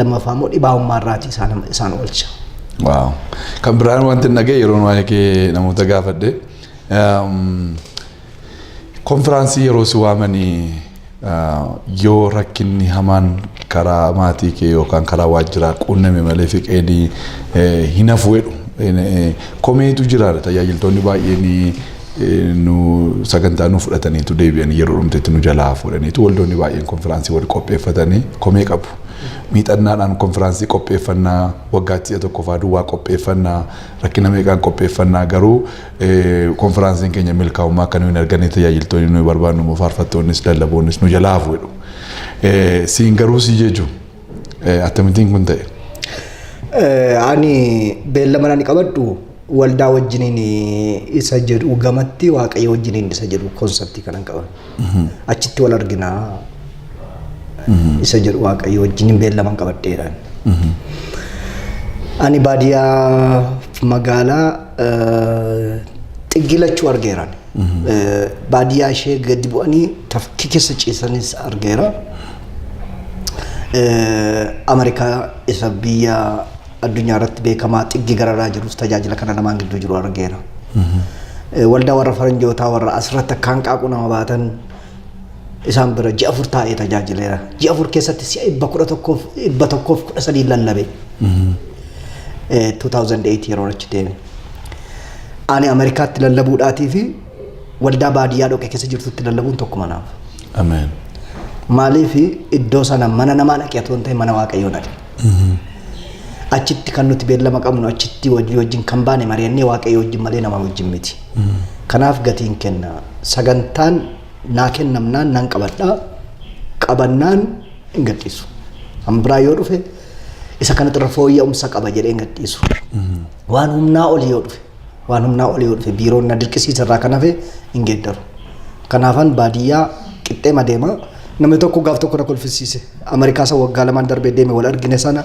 S2: Lammaffaa immoo dhibaa'ummaa irraati isaan oolcha.
S1: Waaw. Kan biraan wanti nagee yeroo waa'ee kee namoota gaafadhe konfiraansii yeroo si waamanii yoo rakkinni hamaan karaa maatii kee yookaan karaa waajjiraa quunname malee fiqeenii hin hafu jedhu komeetu jira tajaajiltoonni baay'een nu sagantaa nu fudhataniitu deebi'anii yeroo dhumtetti nu jalaa fuudhaniitu waldoonni baay'een konfiraansii wal qopheeffatanii komee qabu. Miidhaginaadhaan konfiraansii qopheeffannaa waggaatti si'a tokko fa'aa duwwaa qopheeffannaa rakkina meeqaan qopheeffannaa garuu konfiraansiin keenya milkaa'ummaa akka nuyi hin arganne tajaajiltoonni nuyi barbaadnu immoo faarfattoonnis lallaboonnis nu jalaa hafu jedhu. Siin garuu si jechu akkamittiin kun ta'e?
S2: Ani beellama ani qabadhu waldaa wajjiniin isa jedhu gamatti Waaqayyo wajjiniin isa jedhu konseptii kanan qaban. Achitti wal arginaa. Isa jedhu Waaqayyo wajjin beellaman qabadheedhaan. Ani baadiyyaa magaalaa xiggilachuu argeeraan. Baadiyyaa ishee gadi bu'anii tafkii keessa ciisanis argeera. Ameerikaa isa biyya addunyaa irratti beekamaa xiggi gararaa jirus tajaajila kana namaan gidduu jiru argeera. Waldaa warra faranjootaa warra asirratti akka hanqaaquu nama baatan isaan bira ji'a 4 taa'ee tajaajileera. Ji'a 4 keessatti si'a 113 lallabe. 2008 yeroo achi deeme. Ani Ameerikaatti lallabuudhaatii fi waldaa baadiyyaa dhoqee keessa jirtutti lallabuun tokkuma naaf.
S1: Ameen.
S2: Maaliif iddoo sana mana namaa dhaqee otoo hin ta'in mana Waaqayyoo dhaqe. Achitti kan nuti beellama qabnu achitti wajjin kan baane mari'annee Waaqayyoo wajjin malee nama wajjin miti. Kanaaf gatiin kenna. Sagantaan naa kennamnaan nan qabadhaa qabannaan hin gadhiisu. Hambiraa yoo dhufe isa kanatti irra fooyya'umsa qaba jedhee hin gadhiisu. Waan humnaa olii yoo dhufe biiroon na dirqisiisa irraa kan hafe hin geeddaru. Kanaafan baadiyyaa qixxee madeema namni tokko gaaf tokko na kolfisiise. Ameerikaa isa waggaa lamaan darbee deeme wal argine sana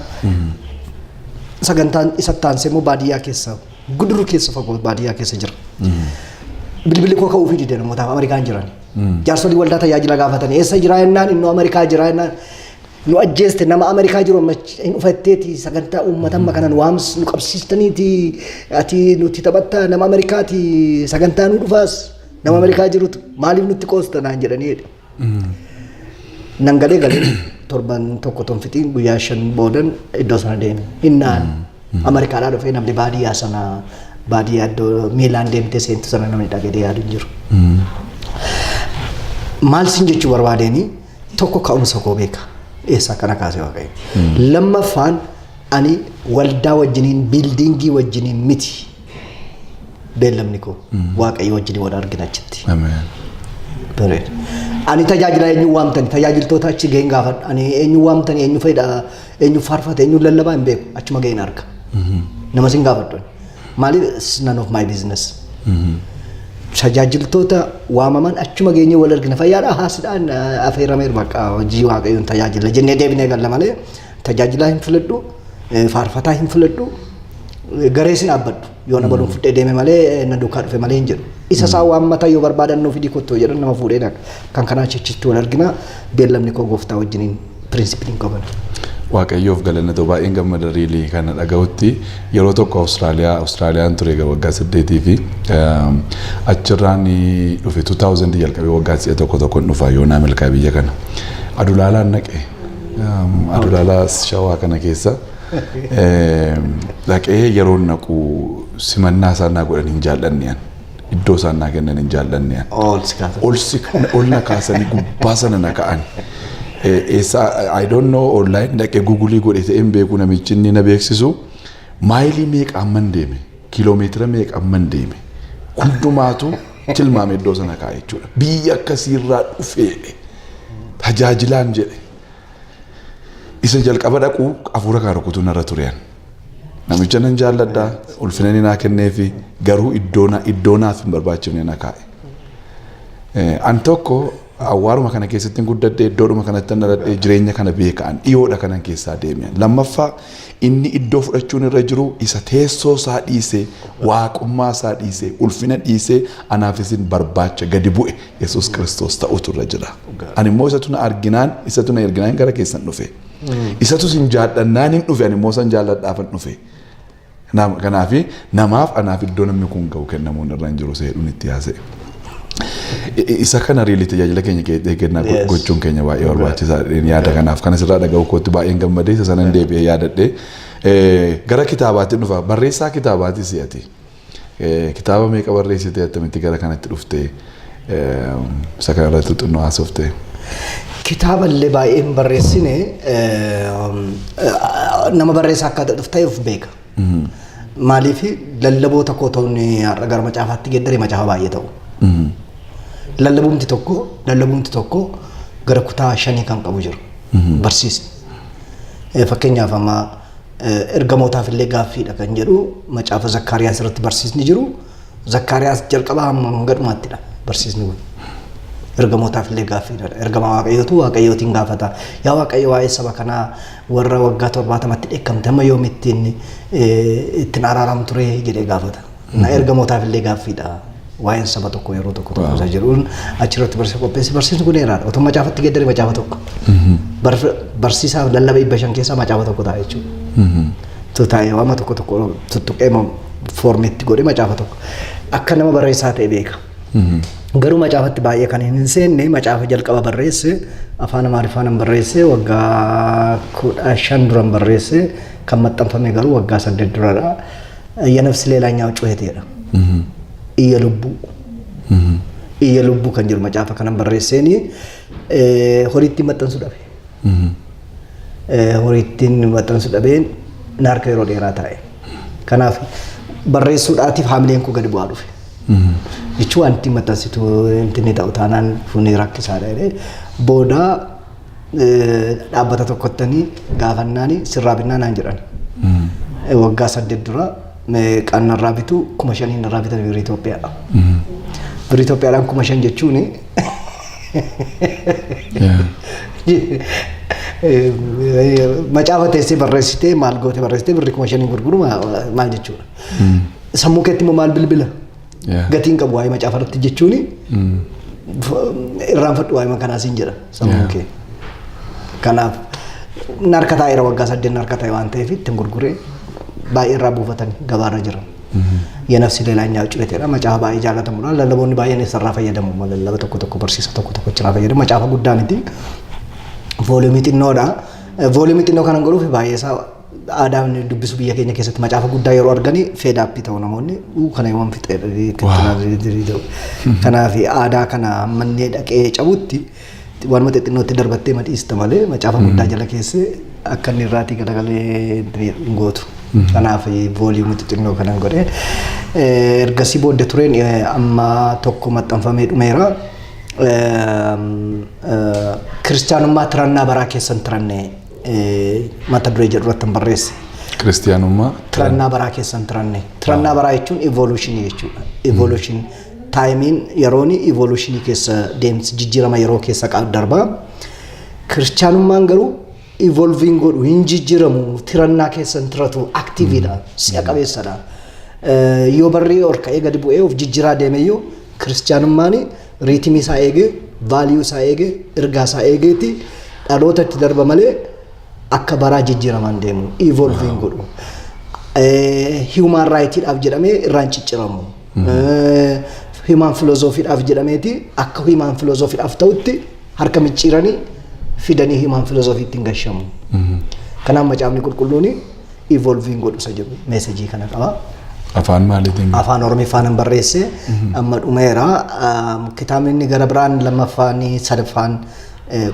S2: sagantaan isa taansee immoo baadiyyaa keessa guduruu keessa fagoo baadiyyaa keessa jira. Bilbilli koo ka'uu fi dide namootaaf Ameerikaan jiran. Jaarsolii waldaa tajaajila gaafatanii eessa jira jennaan inni Ameerikaa jira jennaan nu ajjeeste nama Ameerikaa jiru hin ufatteeti sagantaa uummata amma kanan waams nu qabsiistaniiti ati nuti taphatta nama Ameerikaati sagantaa nu dhufaas nama Ameerikaa jirutu maaliif nutti qoostanaan jedhanii nan galee torban tokko tonfitiin guyyaa 5 boodan iddoo sana deeme innaan Ameerikaadhaa dhufee namni baadiyyaa sana baadiyyaa iddoo miilaan deemtee seentu sana namni dhagee yaadu jiru. Maal sin jechuu barbaadeenii tokko ka'umsa koo beeka eessaa kana kaasee waaqayyo. Lammaffaan ani waldaa wajjiniin biildiingii wajjiniin miti beellamni koo waaqayyo wajjiniin wal argina achitti. Bareeda. Ani tajaajila eenyu waamtani tajaajiltoota achi ga'een gaafadha. Ani eenyu waamtani eenyu fayyada eenyu faarfata eenyu lallabaa hin beeku achuma ga'een arga. Nama sin gaafadhu. Maaliif it's none of my business. Tajaajiltoota waamaman achuma geenye wal argina fayyaadha haasidhaan afeerameeru bakka hojii waaqayyoon tajaajila jennee deebinee galla malee tajaajilaa hin filadhu faarfataa hin filadhu garee sin dhaabbadhu yoo na baluun fudhee deeme malee na duukaa dhufe malee hin jedhu isa isaa waammata yoo barbaadan nuuf hidhii kottoo jedhan nama fuudhee kan kanaa achitti wal argina beellamni koo gooftaa wajjiniin pirinsipiliin qaban.
S1: Waaqayyoof galanna ta'u baay'een gammada riilii kana dhaga'utti yeroo tokko Awustiraaliyaan ture waggaa 8 fi achirraan dhufe 2000 jalqabee waggaa 1 tokko dhufa yoonaa milkaa biyya kana adulaalaan naqe adulaalaa shawaa kana keessa dhaqee yeroo naqu simannaa isaan naa godhan hin jaallannean iddoo isaan naa kennan hin jaallannean ol na kaasanii gubbaa sana na ka'an. I don't know online dhaqee Google godhe ta'een beeku namichi inni na beeksisu maayilii meeqa amman deeme kiiloomeetira meeqa amman deeme hundumaatu tilmaame iddoo sana kaa'e jechuudha. Biyya akkasiirraa dhufee tajaajilaan jedhe isa jalqaba dhaquu hafuura kaa rukutuu narra tureen namicha nan jaalladhaa ulfina inni naa kenneefi garuu iddoo naaf hin barbaachifne na kaa'e. An tokko awwaaruma kana keessatti guddadhee iddoodhuma kanatti naradhee jireenya kana beekan dhiyoodha kanan keessaa deeme. Lammaffaa inni iddoo fudhachuun irra jiru isa teessoo isaa dhiisee waaqummaa isaa dhiisee ulfina dhiisee anaafis barbaacha gadi bu'e Yesuus Kiristoos ta'utu irra jira. Ani immoo isatu na erginaan gara keessan dhufe. Isatu sin jaallannaan hin dhufe ani immoo san jaalladhaafan dhufe. Kanaaf namaaf anaaf iddoo namni kun ga'u kennamuun irra hin jiru seedhuun itti haasa'e. Isa kana riilii tajaajila keenya kennaa gochuun keenya baay'ee barbaachisaa yaada kanaaf kanas irraa dhaga'u kootti baay'een gammadee isa sanan deebi'ee yaadadhee gara kitaabaatti dhufa barreessaa kitaabaatti si'ate kitaaba meeqa barreessitee attamitti gara kanatti dhuftee isa kana irratti xinnoo haasofte.
S2: Kitaaba illee baay'een barreessine nama barreessaa akka dhuftee of beeka. Maaliif lallaboota koo ta'uun har'a gara macaafaatti geeddaree macaafa baay'ee ta'u. Lallabumti tokko gara kutaa 5 kan qabu jiru barsiisni. Fakkeenyaaf amma ergamootaaf illee gaaffiidha kan jedhu macaafa Zakkaariyaas irratti barsiisni jiru. Zakkaariyaas jalqabaa hamma gadhumaattidha barsiisni kun. Ergamootaaf illee gaaffiidha. Ergama waaqayyootiin gaafata. Yaa waaqayyo waa'ee saba kanaa warra waggaa 70tti dheekkamte amma yoomitti ittiin araaramtu ture jedhee gaafata. Ergamootaaf illee gaaffiidha. Waa'een saba tokko yeroo tokko isa jedhuun achirratti barsiisni kun dheeraadha. Otoo macaafatti geeddaree macaafa tokko. Barsiisaaf lallaba 500 keessaa macaafa tokko ta'a jechuudha. Taa'ee waama tokko tuttuqee foormeetti godhee macaafa tokko. Akka nama barreessaa ta'e beeka. Garuu macaafatti baay'ee kan hin seenne macaafa jalqaba barreesse afaan Amaariffaan barreesse waggaa 15 duran barreesse kan maxxanfame garuu waggaa 8 duradha. Yanafsi leelaanyaa cuuheteedha. Iyya lubbuu kan jiru macaafa kanan barreesseeni horiittiin maxxansu dhabe. Horiittiin maxxansu dhabeen naarka yeroo dheeraa taa'e. Kanaaf barreessuudhaatiif haamileen koo gadi bu'aa dhufe. Jechuun wanti maxxansitu inni ta'u taanaan fuunee rakkisaadha jedhee booda dhaabbata tokkottanii gaafannaani sirraa binnaa naan jedhan. Waggaa 8 dura qannarraa bitu 5,000 irraa bitan biyya Itoophiyaadha. Biyya Itoophiyaadhaan 5,000 jechuun macaafa teessee barreessitee maal goote barreessitee birri 5,000 gurguru maal jechuudha. Sammuu keetti immoo maal bilbila gatiin qabu waa'ee macaafa irratti jechuun irraanfadhu waa'ee kanaas hin jedha sammuu kee. Kanaaf narka taa'eera waggaa 8 narka taa'e waan ta'eef ittiin gurguree baay'ee irraa buufatan gabaarra jiran. Yanafsi leelaanyaa cuuheteedha. Macaafa baay'ee jaalatamudha. Lallaboonni baay'een isarraa fayyadamu. Lallaba tokko barsiisa tokko irraa fayyadamu. Macaafa guddaa miti. Vooliyumii xinnoodha. Vooliyumii xinnoo kanan godhuuf baay'ee isaa aadaan dubbisu biyya keenya keessatti macaafa guddaa yeroo arganii feedaappii ta'u namoonni kana yoon fixee kanaaf aadaa kana mannee dhaqee cabutti waan mata xinnootti darbattee madhiista malee macaafa guddaa jala keessee akka inni irraatii galagalee gootu. Kanaaf vooliyumii xinnoo kanan godhe ergasii booddee tureen amma tokko maxxanfamee dhumeera. Kiristaanummaa tirannaa baraa keessan tiranne mata duree jedhu irratti barreesse.
S1: Kiristaanummaa
S2: tirannaa baraa keessan tiranne. Tirannaa baraa jechuun evolution jechuudha. Evolution taayimiin yerooni evolution keessa deemsi jijjiirama yeroo keessa darbaa. Kiristaanummaan garuu evolving godhu hin jijjiiramu tirannaa keessan tiratu aktiiviidha si'a qabeessadha. Yoo barrii ol ka'ee gadi bu'ee of jijjiiraa deemeyyuu kiristaanummaan riitimii isaa eegee vaaliyuu isaa eegee ergaa isaa eegeeti dhalootatti darba malee akka baraa jijjiiraman deemu evolving godhu. Human rightidhaaf jedhamee irraan cicciramu. Human philosophyidhaaf jedhameeti akka human philosophyidhaaf ta'utti harka micciiranii fidanii human philosophytti hin gashamu. Kanaaf macaafni qulqulluun evolving godhu isa jedhu meesajii kana qaba.
S1: Afaan maaliitiin?
S2: Afaan Oromiffaan barreesse amma dhumeera. Kitaabni inni gara biraan lammaffaan sadaffaan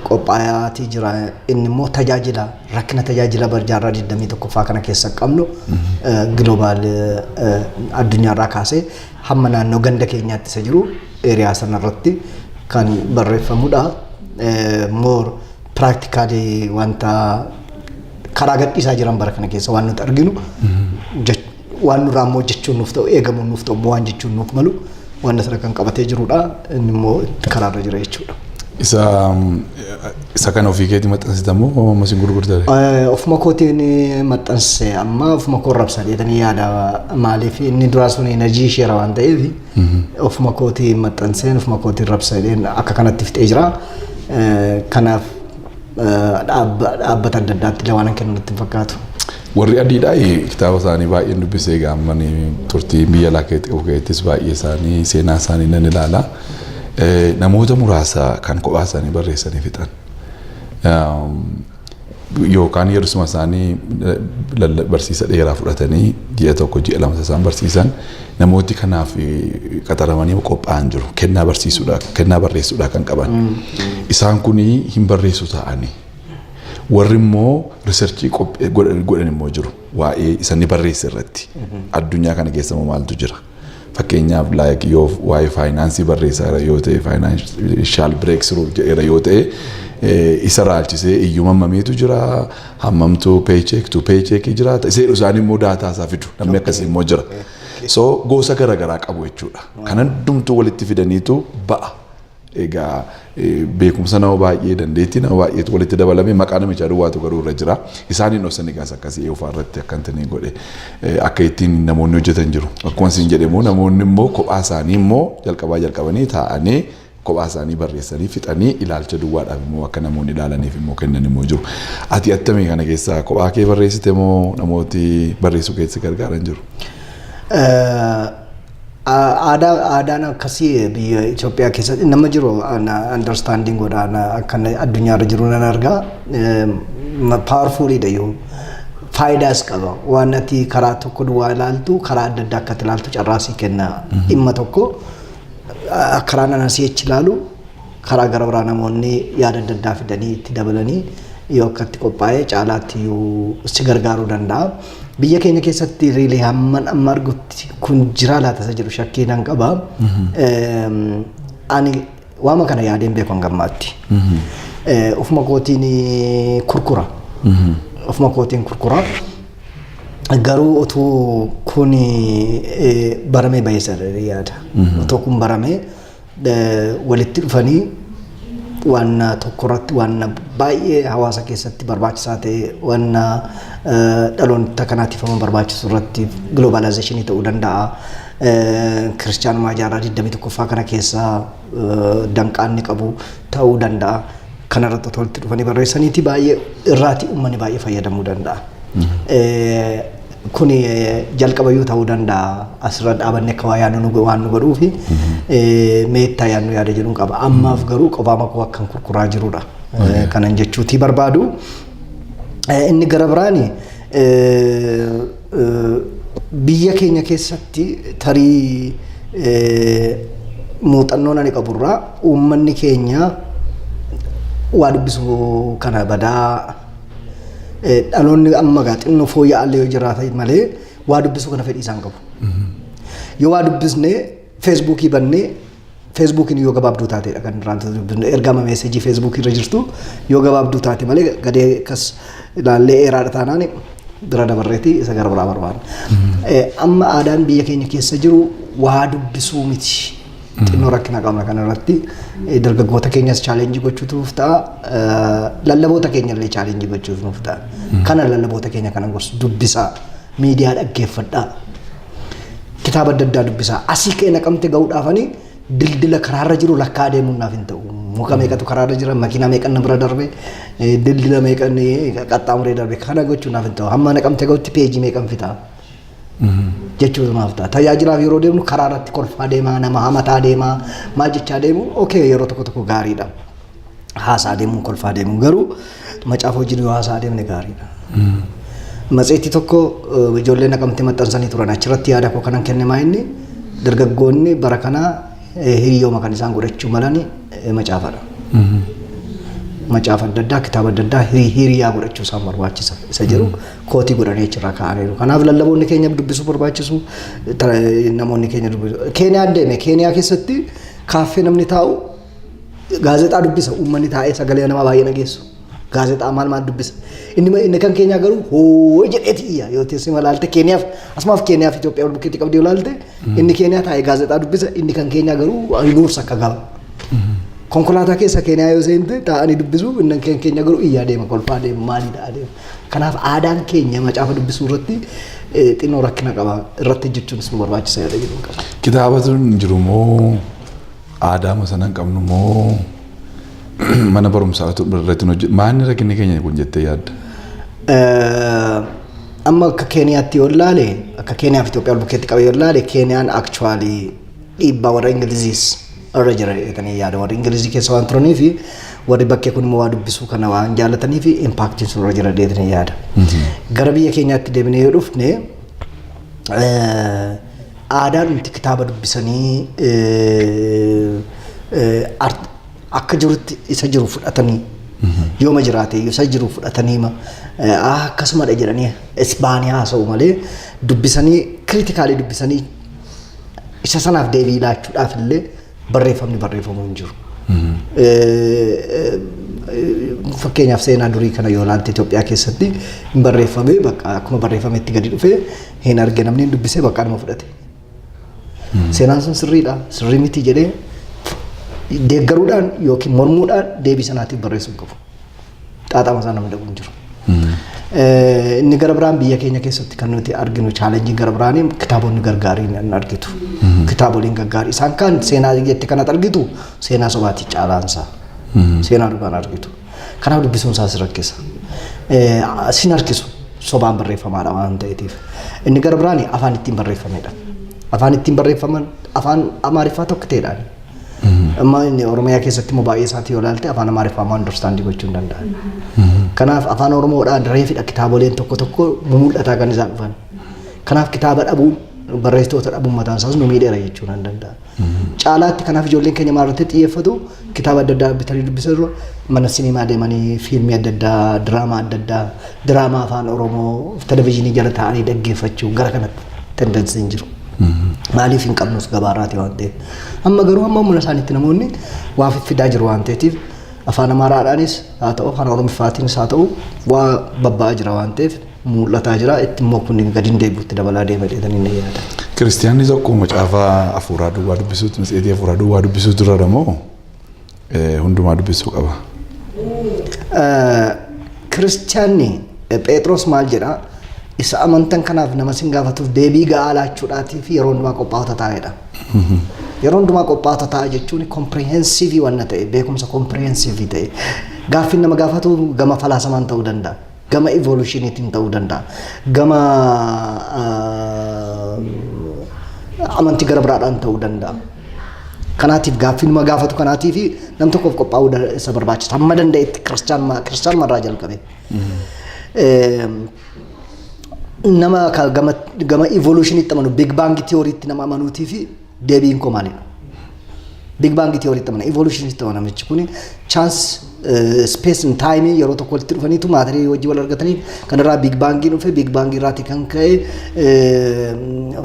S2: qophaa'aatii jira. Inni immoo tajaajila rakkina tajaajila barjaarraa 21ffaa kana keessa qabnu global addunyaarraa kaasee hamma naannoo ganda keenyaatti isa jiru eeriyaa sanarratti kan barreeffamudha. More practically wanta karaa gadhiisaa jiran bara kana keessa waan nuti arginu waan nurraa immoo jechuun nuuf ta'u eegamuun nuuf ta'u waan jechuun nuuf malu waan asirra kan qabatee jirudha. Inni immoo karaarra jira jechuudha.
S1: Isa kana ofii keetii maxxansita moo masiin gurgurtaa?
S2: Ofuma kootiin maxxanse amma ofuma koo rabsa jedhanii yaada maaliif inni duraa sun enerjii isheera waan ta'eef ofuma kootiin maxxanseen ofuma kootiin rabsa jedheen akka kanatti fixee jira. Kanaaf dhaabbata adda addaatti waan kennu natti fakkaatu.
S1: Warri adiidhaa kitaaba isaanii baay'een dubbisee gaammanii turtii biyya alaa keessattis baay'ee isaanii seenaa isaanii nan ilaala. Namoota muraasa kan kophaa isaanii barreessanii fixan. Yookaan yeroo isaanii barsiisa dheeraa fudhatanii ji'a tokko ji'a lama isaan barsiisan namooti kanaaf qaxaramanii qophaa'an jiru. Kennaa barreessuudhaa kan qaban. Isaan kunii hin barreessu ta'anii. Warri immoo riisarchii godhan immoo jiru. Waa'ee isaan barreesse irratti. Addunyaa kana keessa maaltu jira? Fakkeenyaaf yoo waa'ee faayinaansii barreessaa yoo ta'e faayinaanshal breakthrough jedheera yoo ta'e isa raalchisee iyyuma hammamiitu jira hammamtu paycheck to paycheck jira isaan immoo daataa isaa fidu namni akkasii immoo jira. So gosa garaagaraa qabu jechuudha. Kan hundumtuu walitti fidaniitu ba'a. Egaa beekumsa nama baay'ee dandeettii nama baay'eetu walitti dabalamee maqaa namichaa duwwaatu garuu irra jira. Isaaniin of sanigaas akkasii ofaa irratti akka hin godhe akka ittiin namoonni hojjetan jiru. Akkuma isin jedhe immoo namoonni immoo kophaa isaanii immoo jalqabanii taa'anii kophaa isaanii barreessanii fixanii ilaalcha duwwaadhaaf immoo akka namoonni ilaalaniif immoo kennan immoo jiru. Ati attamii kana keessaa kophaa kee barreessite moo namooti barreessuu keessatti gargaaran jiru?
S2: Aadaan akkasii biyya Itoophiyaa keessatti nama jiru understanding godhaan akka addunyaarra jiru nan argaa. Powerfulidha yoo faayidaas qaba. Waan ati karaa tokko duwwaa ilaaltu karaa adda addaa akka ilaaltu carraasii kenna. Dhimma tokko karaa nanasii achi ilaalu karaa gara biraa namoonni yaada adda addaa fidanii itti dabalanii yoo akkatti qophaa'ee caalaatti si gargaaruu danda'a. Biyya keenya keessatti riilee hamman amma argutti kun jira laata isa jedhu shakkii nan qaba. Ani waama kana yaadeen beekon gammaatti. Ofuma kootiin kurkura. Ofuma kootiin kurkura. Garuu utuu kun baramee baay'isa yaada. Utuu kun baramee walitti dhufanii waan tokko irratti waan baay'ee hawaasa keessatti barbaachisaa ta'e waan dhaloota kanaatiif barbaachisu irratti globalizationii ta'uu danda'a. Kiristaanummaa jaarraa 21ffaa kana keessa danqaanni qabu ta'uu danda'a. Kana irratti walitti dhufanii barreessaniiti baay'ee irraati uummanni baay'ee fayyadamuu danda'a. Kun jalqabayyuu ta'uu danda'a. Asirra dhaabanne akka waa yaadnu waan nu godhuufi meettaa yaadnu yaada jedhuun qaba. Ammaaf garuu qophaa makuu akkan kurkuraa jirudha. kanan jechuuti barbaadu. Inni gara biraani biyya keenya keessatti tarii muuxannoon ani qaburraa uummanni keenya waa dubbisuu kana badaa dhaloonni amma xinnoo fooyya'allee yoo jiraatan malee waa dubbisuu kana fedhii isaan qabu. Yoo waa dubbisnee feesbuukii bannee feesbuukiin yoo gabaabduu taateedha kan irraan dubbisnu ergama meesejii feesbuukii irra jirtu yoo gabaabduu taate malee gadee kas ilaallee dheeraadha taanaan bira dabarreetii isa gara biraa barbaadna. Amma aadaan biyya keenya keessa jiru waa dubbisuu miti. Xinnoo rakkina qabna kana irratti dargaggoota keenyas chaalenjii gochuutuuf ta'a lallaboota keenya illee chaalenjii gochuutuuf ta'a. Kana lallaboota keenya kana gorsu dubbisaa miidiyaa dhaggeeffadhaa kitaaba adda addaa dubbisaa asii kee naqamte ga'uudhaafanii dildila karaarra jiru lakkaa deemuun naaf hin ta'u. Muka meeqatu karaarra jira makiinaa meeqan na bira darbe dildila meeqan qaxxaamuree darbe kana gochuun naaf hin ta'u. Hamma naqamte ga'utti peejii meeqan fitaa. Jechuun maaf ta'a. Tajaajilaaf yeroo deemnu karaa irratti kolfaa deemaa nama hamataa deemaa maal jechaa deemu okey yeroo tokko tokko gaariidha. Haasaa deemuun kolfaa deemu garuu macaaf hojiin yoo haasaa deemne gaariidha. Matseetii tokko ijoolleen naqamtee maxxansanii turan achirratti yaada koo kanan kenne inni dargaggoonni bara kanaa hiriyooma kan isaan godhachuu malani macaafadha. Macaafa adda addaa kitaaba adda addaa hiriyaa godhachuu isaan barbaachisa isa jedhu kootii godhanii achirraa kaa'aniiru. Kanaaf lallaboonni keenya dubbisuu barbaachisu namoonni keenya dubbisu. Keeniyaan deeme Keeniyaa keessatti kaaffee namni taa'u gaazexaa dubbisa uummanni taa'ee sagalee nama baay'ee dhageessu. Gaazexaa maal dubbisa. Inni kan Keeniyaa garuu hoo jedheeti iyya yoo teessee malaalte Keeniyaaf asmaaf Keeniyaaf Itoophiyaa wal bukkeetti qabdee olaalte inni Keeniyaa taa'ee gaazexaa dubbisa inni kan Keeniyaa garuu hinuursa akka gaba. Konkolaataa keessa Keeniyaa yoo seente taa'anii dubbisu inni kan Keeniyaa garuu iyyaa deema kolfaa deema maalidha adeema. Kanaaf aadaan keenya macaafa dubbisuu irratti xinnoo rakkina qaba irratti jechuunis nu barbaachisa yaada jedhu qaba.
S1: Kitaabatu jiru moo aadaa sana hin qabnu moo mana barumsaatu irratti hojjetu maanni rakkinni keenya kun jettee yaadda?
S2: Amma akka Keeniyaatti yoo ilaale akka Keeniyaa fi Itoophiyaa wal bukkeetti qabee yoo ilaale Keeniyaan actually dhiibbaa warra Ingiliziis irra jira jedhanii yaada. Warri Ingilizii keessa waan turanii fi warri bakkee kun immoo waa dubbisuu kana waan jaallatanii fi impaaktiin sun irra jira jedhanii yaada. Gara biyya keenyaatti deebinee yoo dhufne aadaan nuti kitaaba dubbisanii akka jirutti isa jiru fudhatanii yooma jiraate isa jiru fudhatanii akkasumadha jedhanii Ispaaniyaa haasa'u malee dubbisanii kriitikaalii dubbisanii isa sanaaf deebii laachuudhaaf illee barreeffamni barreeffamuu hin jiru. Fakkeenyaaf seenaa durii kana yoo ilaalte Itoophiyaa keessatti barreeffamee bakka akkuma barreeffametti gadi dhufee hin arge namni dubbisee bakka nama fudhate. Seenaan sun sirriidha sirrii miti jedhee deeggaruudhaan yookiin mormuudhaan deebii sanaatiif barreessuu qabu. Xaaxama isaa nama dhabu hin jiru. Inni gara biraan biyya keenya keessatti kan nuti arginu chaalenjiin gara biraanii kitaabonni gargaariin hin argitu. Kitaaboliin gaggaarii isaan kaan seenaa jettee kanatti argitu seenaa sobaatti caalaansaa. Seenaa dhugaan argitu. Kanaaf dubbisuun isaas rakkisa. Sin harkisu sobaan barreeffamaadha waan ta'eetiif. Inni gara biraanii afaan ittiin barreeffamedha. Afaan ittiin barreeffaman afaan Amaariffaa tokko ta'edhaan. Amma inni Oromiyaa keessatti immoo baay'ee isaatii yoo ilaalte afaan Amaariffaa maan understandii gochuu hin danda'an. Kanaaf afaan Oromoodhaan reefidha kitaaboleen tokko tokko mul'ataa kan isaan dhufan. Kanaaf kitaaba dhabuun barreessitoota dhabuun mataan isaas nu miidheera jechuu nan danda'a. Caalaatti kanaaf ijoolleen keenya maalirratti xiyyeeffatu kitaaba adda addaa bitanii dubbisarra mana sinimaa deemanii fiilmii adda addaa diraamaa afaan Oromoo televezyiinii jala taa'anii dhaggeeffachuu gara kanatti tendensiin jiru. Maaliif hin qabnus gabaarraati waan ta'eef. Amma garuu amma humna isaaniitti namoonni waa fidaa jiru waan ta'eetiif afaan Amaaraadhaanis haa ta'u afaan Oromiffaatiinis haa ta'u waa babba'aa jira waan ta'eef mul'ataa jira itti immoo kun gadi hin deebi'utti dabalaa deema jedhanii ni yaada.
S1: Kiristiyaanni tokko macaafa hafuuraa duwwaa dubbisuutu matseetii hafuuraa duwwaa dubbisuutu irra moo hundumaa dubbisuu qaba?
S2: Kiristiyaanni Phexros maal jedhaa? Isa amantan kanaaf nama sin gaafatuuf deebii ga'aa laachuudhaatii fi yeroo hundumaa qophaa'ota taa'edha. Yeroo hundumaa qophaa'ota ta'a jechuun kompirehensiivii waan ta'e beekumsa kompirehensiivii ta'e gaaffiin nama gaafatu gama falaasamaan ta'uu danda'a. Gama evolushiniitiin ta'uu danda'a. Gama amantii gara biraadhaan ta'uu danda'a. Kanaatiif gaaffiinuma gaafatu kanaatiif nam tokkoof qophaa'uu isa barbaachisa. Hamma danda'etti Kiristiyaan marraa jalqabe. Nama gama evoluutionitti amanu Big Bang Theorytti nama amanuutii fi deebiin koo maalidha? Big Bang Theorytti amana evolutionitti amanamichi kuni chance space and time yeroo tokko walitti dhufaniitu maatarii wajji wal argatanii kanarraa Big Bang dhufe Big Bang irraati kan ka'e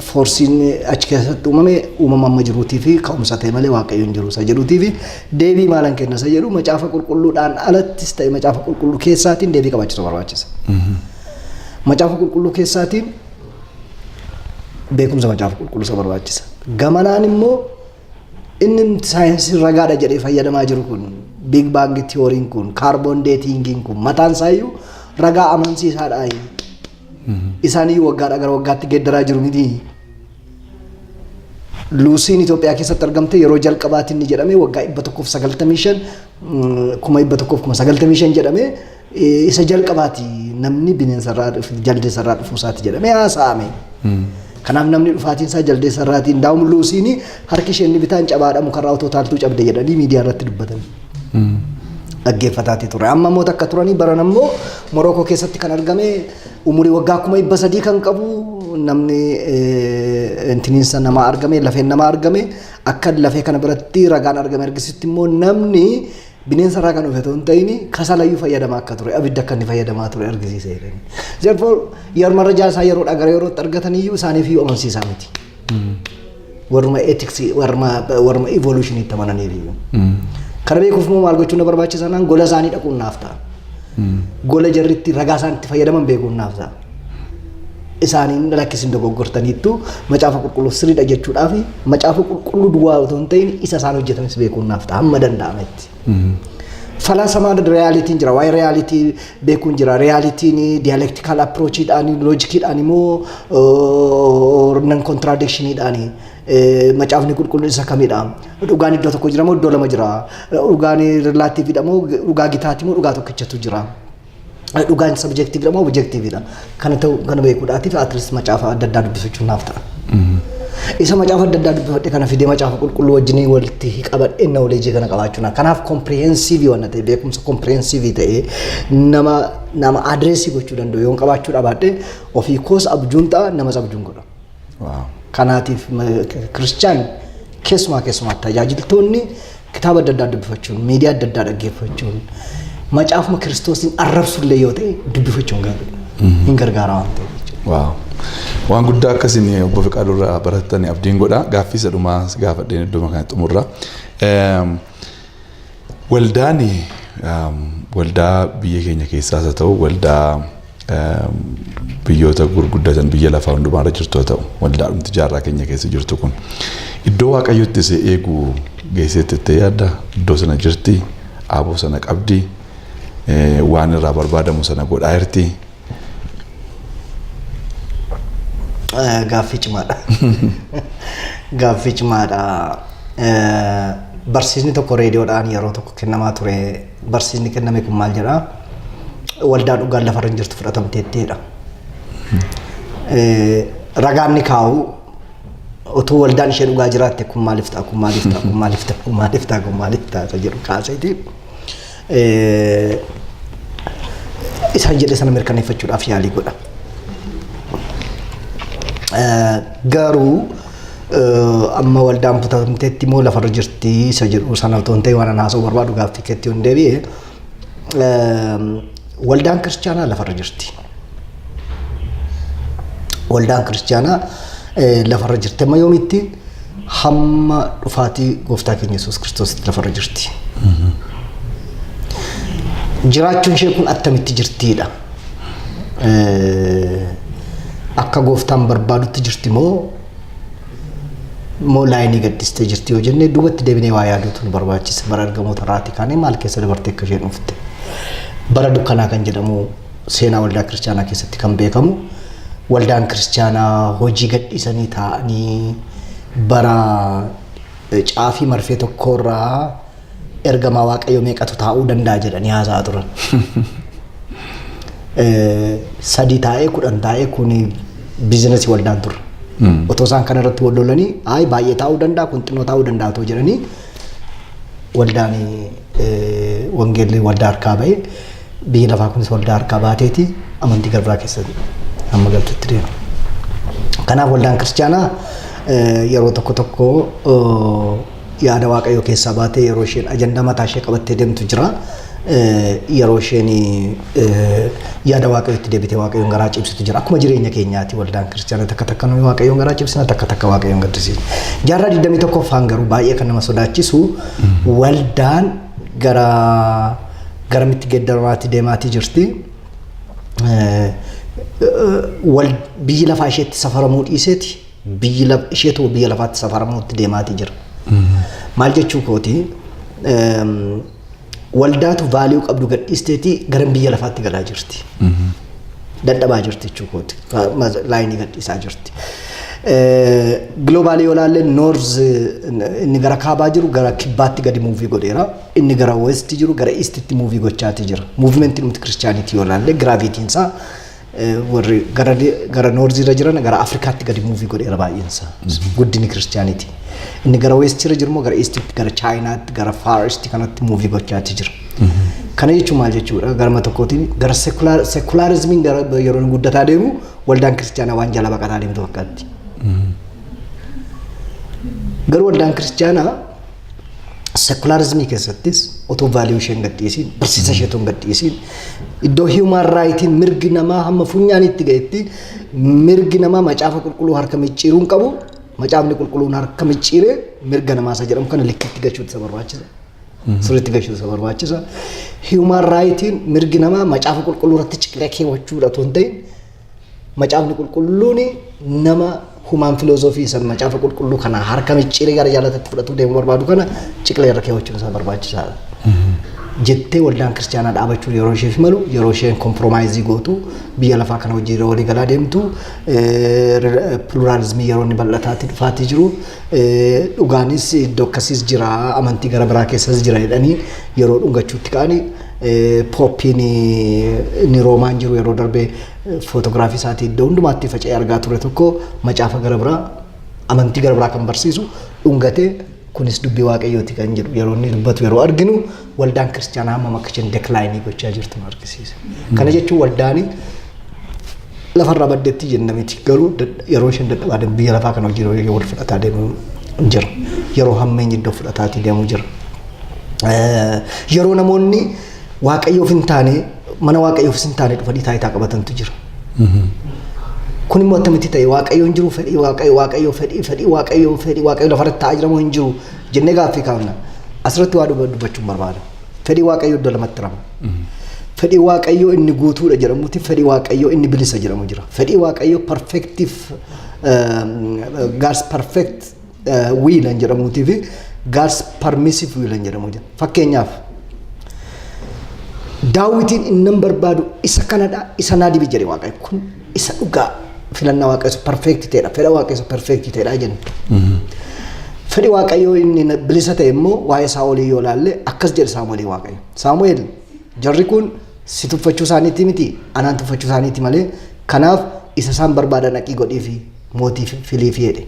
S2: forsiin achi keessatti uumama amma jiruutii fi ka'umsa ta'e malee waaqayyoon jiru isa jedhuutii fi deebii maalan kenna isa jedhu macaafa qulqulluudhaan alattis ta'e macaafa qulqulluu keessaatiin deebii qabaachisa barbaachisa. Macaafa qulqulluu keessaatiin beekumsa macaafa qulqulluu isa barbaachisa. Gamanaan immoo inni saayinsii ragaadha jedhee fayyadamaa jiru kun Big Bang Theory'n kun carbon dating'n kun mataan isaayyuu ragaa amansiisaadha. Isaanii waggaadhaa gara waggaatti geeddaraa jiru miti. Luusiin Itoophiyaa keessatti argamte yeroo jalqabaatiin ni jedhame waggaa 195 195 jedhame isa jalqabaati namni bineensarraa jaldeessarraa dhufuusaati jedhame haasa'ame. Kanaaf namni dhufaatiin isaa jaldeessarraatiin daa'uun Luusiin harki ishee inni bitaan cabaadha mukarraa otoo taaltuu cabde jedhanii miidiyaa irratti dubbatan. Dhaggeeffataati ture. Amma immoo takka turanii baran ammoo Morookoo keessatti kan argame umurii waggaa 300 kan qabu namni intiniinsa namaa argame lafeen namaa argame akka lafee kana biratti ragaan argame argisitti immoo namni bineensa irraa kan dhufe ta'uu hin ta'in kasalayyuu fayyadamaa akka ture abidda akka inni fayyadamaa ture argisiisa jedhani. Therefore yeroo marrajaa isaa yeroodhaa gara yerootti argataniyyuu isaaniif iyyuu amansiisaa miti. Warruma ethics warruma evolutionitti amananiif iyyuu. Kana beekuuf immoo maal gochuun barbaachisaa naan gola isaanii dhaquun naaf ta'a. Gola jarritti ragaa isaanitti fayyadaman beekuun naaf ta'a. Isaaniin lakkisin dogoggortaniittu macaafa qulqulluu sirriidha jechuudhaaf macaafa qulqulluu duwwaa otoo hin ta'in isa isaan hojjetanis beekuun naaf ta'a hamma danda'ametti. Falaasamaan realitiin jira waa'ee realitii beekuun jira realitiin dialectical approachidhaan loojikiidhaan immoo non contradictioniidhaan macaafni qulqulluun isa kamidha dhugaan iddoo tokko jira moo iddoo lama jira dhugaan relaatiividha moo dhugaa gitaati moo dhugaa tokkichatu jira dhugaan subjektiividha moo objektiividha kana ta'u kana beekuudhaatiif at least macaafa adda addaa dubbifachuun naaf ta'a. Isa macaafa adda addaa dubbifadhe kana fidee macaafa qulqulluu wajjin walitti qabadhee knowledge kana qabaachuudha. Kanaaf comprehensive waan ta'e beekumsa comprehensive ta'e nama addressii gochuu danda'u yoo qabaachuudha baadhee ofii koos abjuun ta'a nama abjuun godha. Kanaatiif Kiristiyaan keessumaa tajaajiltoonni kitaaba adda addaa dubbifachuun miidiyaa adda addaa dhaggeeffachuun macaafuma Kiristoosiin arrabsullee yoo ta'e dubbifachuun gaariidha. Hin gargaara waan ta'eef.
S1: Waan guddaa akkasiin obbo Fiqaadurraa baratanii abdiin godha. Gaaffii isa dhumaa gaafadheen iddoo kana xumurra. Waldaa biyya keenya keessaas haa ta'u waldaa biyyoota gurguddatan biyya lafaa hundumaarra jirtu haa ta'u waldaa dhumti jaarraa keenya keessa jirtu kun iddoo waaqayyotti si eegu geesseetti itti yaadda iddoo sana jirti aaboo sana qabdi waan irraa barbaadamu sana godhaa jirti.
S2: Gaaffii cimaadha. Gaaffii cimaadha. Barsiisni tokko reediyoodhaan yeroo tokko kennamaa ture. Barsiisni kenname kun maal jedhaa? Waldaan dhugaan lafarra hin jirtu fudhatamteetteedha. Ragaan ni kaa'u otoo waldaan ishee dhugaa jiraatte kun maaliif ta'a jedhu kaaseeti. Isaan jedhe sana mirkaneeffachuudhaaf yaalii godha. Garuu amma waldaan fudhatamteetti immoo lafarra jirti isa jedhu sana otoo hin ta'in waan haasa'uu barbaadu gaaffii keetti yoon deebi'e waldaan kiristaanaa lafarra jirti. Waldaan kiristaanaa lafarra jirti amma yoomitti hamma dhufaatii gooftaa keenya Yesuus Kiristoositti lafarra jirti. Jiraachuun ishee kun attamitti jirtiidha. Akka gooftaan barbaadutti jirti moo laayinii gaddistee jirti yoo jennee duubatti deebinee waa yaaduutu nu barbaachisa. Bara argamoota irraati kaanee maal keessa dabartee akka isheen dhufte. Bara dukkanaa kan jedhamu seenaa waldaa kiristaanaa keessatti kan beekamu waldaan kiristaanaa hojii gadhiisanii taa'anii bara caafii marfee tokkorraa ergamaa waaqayyo meeqatu taa'uu danda'a jedhanii haasa'aa turan. 3 taa'ee 10 taa'ee kun biizinasii waldaan turre. Otoo isaan kanarratti wal lolanii baay'ee ta'uu danda'a kun xinnoo ta'uu danda'a otoo jedhanii waldaan wangeelli waldaa harkaa ba'e biyyi lafaa kunis waldaa harkaa baateeti amantii garbiraa keessatti amma galtutti deema. Kanaaf waldaan kiristaanaa yeroo tokko yaada waaqayyoo keessaa baatee yeroo isheen ajandaa mataa ishee qabattee deemtu jira. Yeroo isheen yaada waaqayyootti deebitee waaqayyoon garaa cibsitu jira. Akkuma jireenya keenyaati waldaan kiristaanaa takka takka nuyi waaqayyoon garaa cibsina takka takka waaqayyoon gaddisiisna. Jaarraa 21ffaan garuu baay'ee kan nama sodaachisu waldaan garamitti geeddaramaatti deemaatii jirti. Biyyi lafaa isheetti safaramuu dhiiseeti isheetu biyya lafaatti safaramuutti deemaatii jira. Maal jechuu kooti waldaatu vaaliyuu qabdu gadhiisteeti gara biyya lafaatti galaa jirti. Dadhabaa jirti jechuu kooti. Laayinii gadhiisaa jirti. Globaalii yoo laalle noorz inni gara kaabaa jiru gara kibbaatti gadi muuvii godheera. Inni gara westi jiru gara istitti muuvii gochaati jira. Muuvimentiin nuti kiristaanitii yoo laalle giraavitiinsaa warri gara noorziirra jiran gara Afrikaatti gadi muuvii godheera baay'eensaa. Guddini kiristaanitii. Inni gara westiirra jiru immoo gara istitti gara chaayinaatti gara faaristii kanatti muuvii gochaati jira. Kana jechuun maal jechuudha garma tokkootiin gara sekulaarizimiin yeroo guddataa deemu waldaan kiristaanaa waan jala baqataa deemtu fakkaatti. Garuu waldaan kiristaanaa sekulaarizimii keessattis otoo vaaliyuu isheen gadhiisiin barsiisa isheetu hin gadhiisiin iddoo hiiumaan raayitiin mirgi namaa hamma funyaanitti ga'etti mirgi namaa macaafa qulqulluu harka micciiruu hin qabu. Macaafni qulqulluun harka micciiree mirga namaa isa jedhamu kana likkitti galchuutu isa barbaachisa. Sirriitti galchuutu isa barbaachisa. Hiiumaan raayitiin mirgi namaa macaafa qulqulluu irratti ciqilee keewwachuudha otoo hin ta'in macaafni qulqulluun nama humaan filoozofii isa macaafa qulqulluu kana harka micciiree gara jaalatatti fudhatuu deemuu barbaadu kana ciqilee irra keewwachuun isaa barbaachisaadha. Jettee waldaan kiristaanaa dhaabachuu yeroo isheef malu yeroo isheen komproomaayizii gootu biyya lafaa kana wajjin walii galaa deemtu pluraalizimii yeroo inni bal'ataatti dhufaatii jiru dhugaanis iddoo akkasiis jira amantii gara biraa keessas jira jedhanii yeroo dhungachuutti ka'anii pooppiin inni roomaan jiru yeroo darbee footoogiraafii isaatii iddoo hundumaatti faca'ee argaa ture tokko macaafa gara biraa amantii gara biraa kan barsiisu dhungatee kunis dubbii waaqayyooti kan jedhu yeroo inni dubbatu yeroo arginu waldaan kiristaanaa hamma akka isheen deklaayinii gochaa jirtu nu argisiisa. Kana jechuun waldaani lafarraa baddeetti jenna miti garuu yeroo isheen dadhabaa deemu biyya lafaa kana hojii wal fudhataa deemu jira. Yeroo hammeenyi iddoo fudhataatii deemu jira. Yeroo namoonni waaqayyoof hin taane mana waaqayyoof hin taane dhufanii taayitaa qabatantu jira. Kun immoo attamitti ta'e waaqayyoon jiru fedhii waaqayyoo lafarratti taa'aa jiramoo hin jiru jennee gaaffii kaafna. Asirratti waa dubbachuun barbaada. Fedhii waaqayyoo iddoo lamatti rama. Fedhii waaqayyoo inni guutuudha jedhamuuti fedhii waaqayyoo inni bilisa jedhamu jira. Fedhii waaqayyoo God's perfect will jedhamuutii fi God's permissive will jedhamu jira. Fakkeenyaaf Daawitiin inni barbaadu isa kanadha isa naa dibi jedhe waaqayyo kun isa dhugaa filannaa waaqayyo perfect ta'edha fedha waaqayyo perfect ta'edha jenna. Fedhi waaqayyo inni bilisa ta'e immoo waa'ee Saa'olii yoo laalle akkas jedhe Saamu'eel waaqayyo. Saamu'eel jarri kun si tuffachuu isaaniiti miti anaan tuffachuu isaaniiti malee kanaaf isa isaan barbaadan dhaqii godhii fi mootii filii fi jedhe.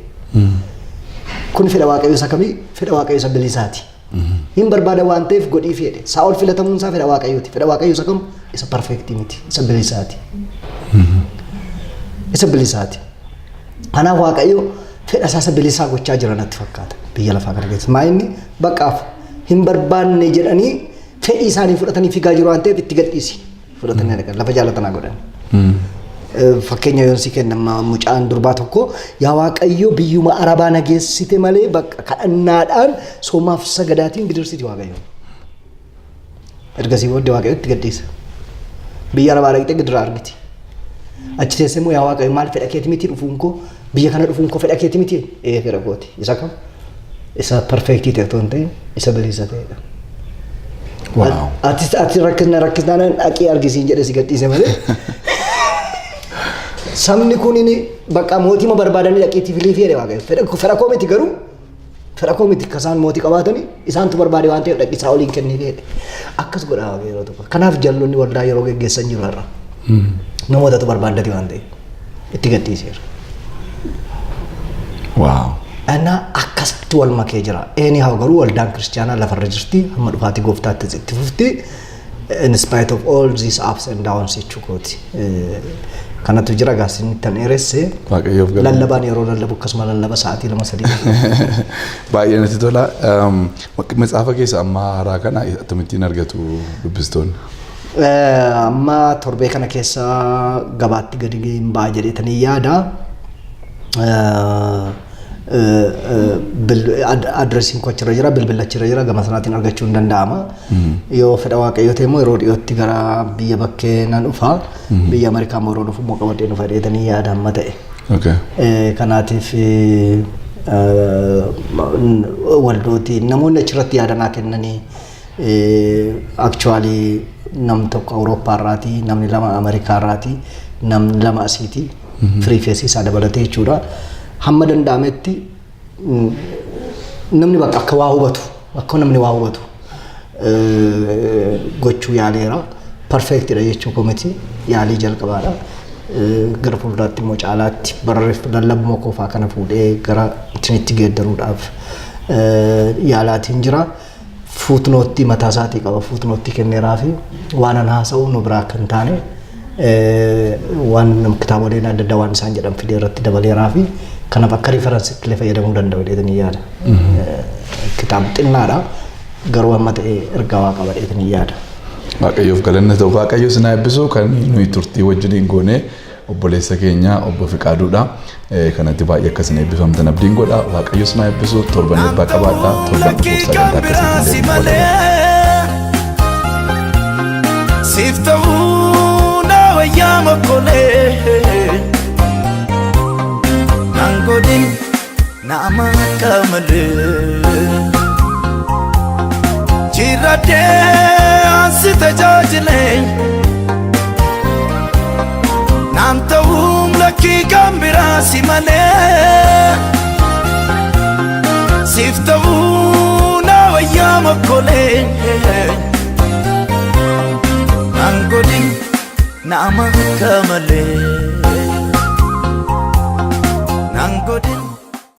S2: Kun fedha waaqayyo isa kamii fedha waaqayyo isa bilisaati. Hin barbaada waan ta'eef godhii fi jedhe. Saa'ol filatamuun isaa fedha waaqayyooti. Fedha waaqayyo isa kam isa perfect miti isa bilisaati. Isa bilisaati. Kanaaf waaqayyo fedha isaa bilisaa gochaa jira natti fakkaata biyya lafaa kana keessa. Maa inni baqaaf hin barbaanne jedhanii fedhii isaanii fudhatanii fiigaa jiru waan ta'eef itti gadhiisi. Fudhatanii dhaqan lafa jaalatanaa godhan. Fakkeenya yoon si kenna mucaan durbaa tokko yaa waaqayyo biyyuma arabaa nageessite malee bakka kadhannaadhaan soomaaf sagadaatiin gidirsiti waaqayyo. Ergasii booddee waaqayyo itti gadhiisa. Biyya arabaa dhaqxee gidiraa argiti. Achi teessee immoo yaa waaqayyo maal fedha keeti miti dhufuun koo biyya kana dhufuun koo fedha keeti miti fedha kooti. Isa kam? Isa perfektii ta'e otoo hin ta'in isa bilisa ta'edha. Ati rakkisnaan dhaqii argisiin jedhe si gadhiise malee. Sabni kun inni bakka mootii ma barbaadanii dhaqiitti filii fi jedhe waaqayyo. Fedha koo miti garuu fedha koo miti kasaan mootii qabaatanii isaantu barbaade waan ta'eef dhaqisaa oliin kennee jedhe. Akkas godhaa waaqayyo yeroo tokko. Kanaaf jalloonni waldaa yeroo geggeessan jiru har'a. Namootatu barbaadate waan ta'eef itti gadhiiseera.
S1: Wow.
S2: Ana akkasitti wal makee jira. Eeni haa garuu waldaan kiristaanaa lafarra jirti. Hamma dhufaatii gooftaatti itti fufti. In spite of all these ups and downs jechuukooti. Kanatu jira gaasin tan eresse.
S1: Waaqayyoof galanni.
S2: Lallabaan yeroo lallabu akkasuma lallaba sa'aatii 2-3.
S1: Baay'ee natti tola. Matsaafa keessa amma haaraa kana akkamittiin argatu dubbistoonni?
S2: Amma torbee kana keessa gabaatti gadi hin ba'a jedheetanii yaada. Adresiin koo achirra jira, bilbila achirra jira, gama sanaatiin argachuu hin danda'ama. Yoo fedha waaqayyoo ta'e immoo yeroo dhiyootti gara biyya bakkee nan dhufa. Biyya Ameerikaa immoo yeroo dhufu immoo qabadhee dhufa jedheetanii yaada amma ta'e. Kanaatiif waldooti namoonni achirratti yaada naa kennanii actually nam tokko Awurooppaa irraati, namni 2 Ameerikaa irraati, namni 2 asiiti. Free face isaa dabalatee jechuudha. Hamma danda'ametti namni bakka akka waa hubatu, akka namni waa hubatu gochuu yaaleera. Perfect dha jechuu komiti yaalii jalqabaadha. Gara fuulduraatti immoo caalaatti barreeffa lallabuma qofaa kana fuudhee gara itinitti geeddaruudhaaf yaalaatiin jira. Fuutnootti mataa isaatii qaba. Fuutnootti kenneeraafi waan an haasa'u nu biraa kan taane waan kitaaboleen adda addaa waan isaan jedhan fidee irratti dabaleeraafi kanaaf akka riifaransiitti illee fayyadamuu danda'u jedhanii yaada. Kitaaba xinnaadha garuu amma ta'e ergaa waa qaba jedhanii yaada.
S1: Waaqayyoof galanna ta'u. Waaqayyo sinaa eebbisu kan nuyi turtii wajjiniin goone obboleessa keenya obbo Fiqaaduudha. Kanatti baay'ee akkasina eebbifamtan abdiin godha. Waaqayyo sinaa eebbisu torban eebbaa qabaadha. Torban dhufuuf sagantaa akkasii
S3: Yama kole Nangodin nama kamale Chirade ansita jajile Nanta laki gambira simale Sifta na yama kole Nangodin nama kamale Nangodin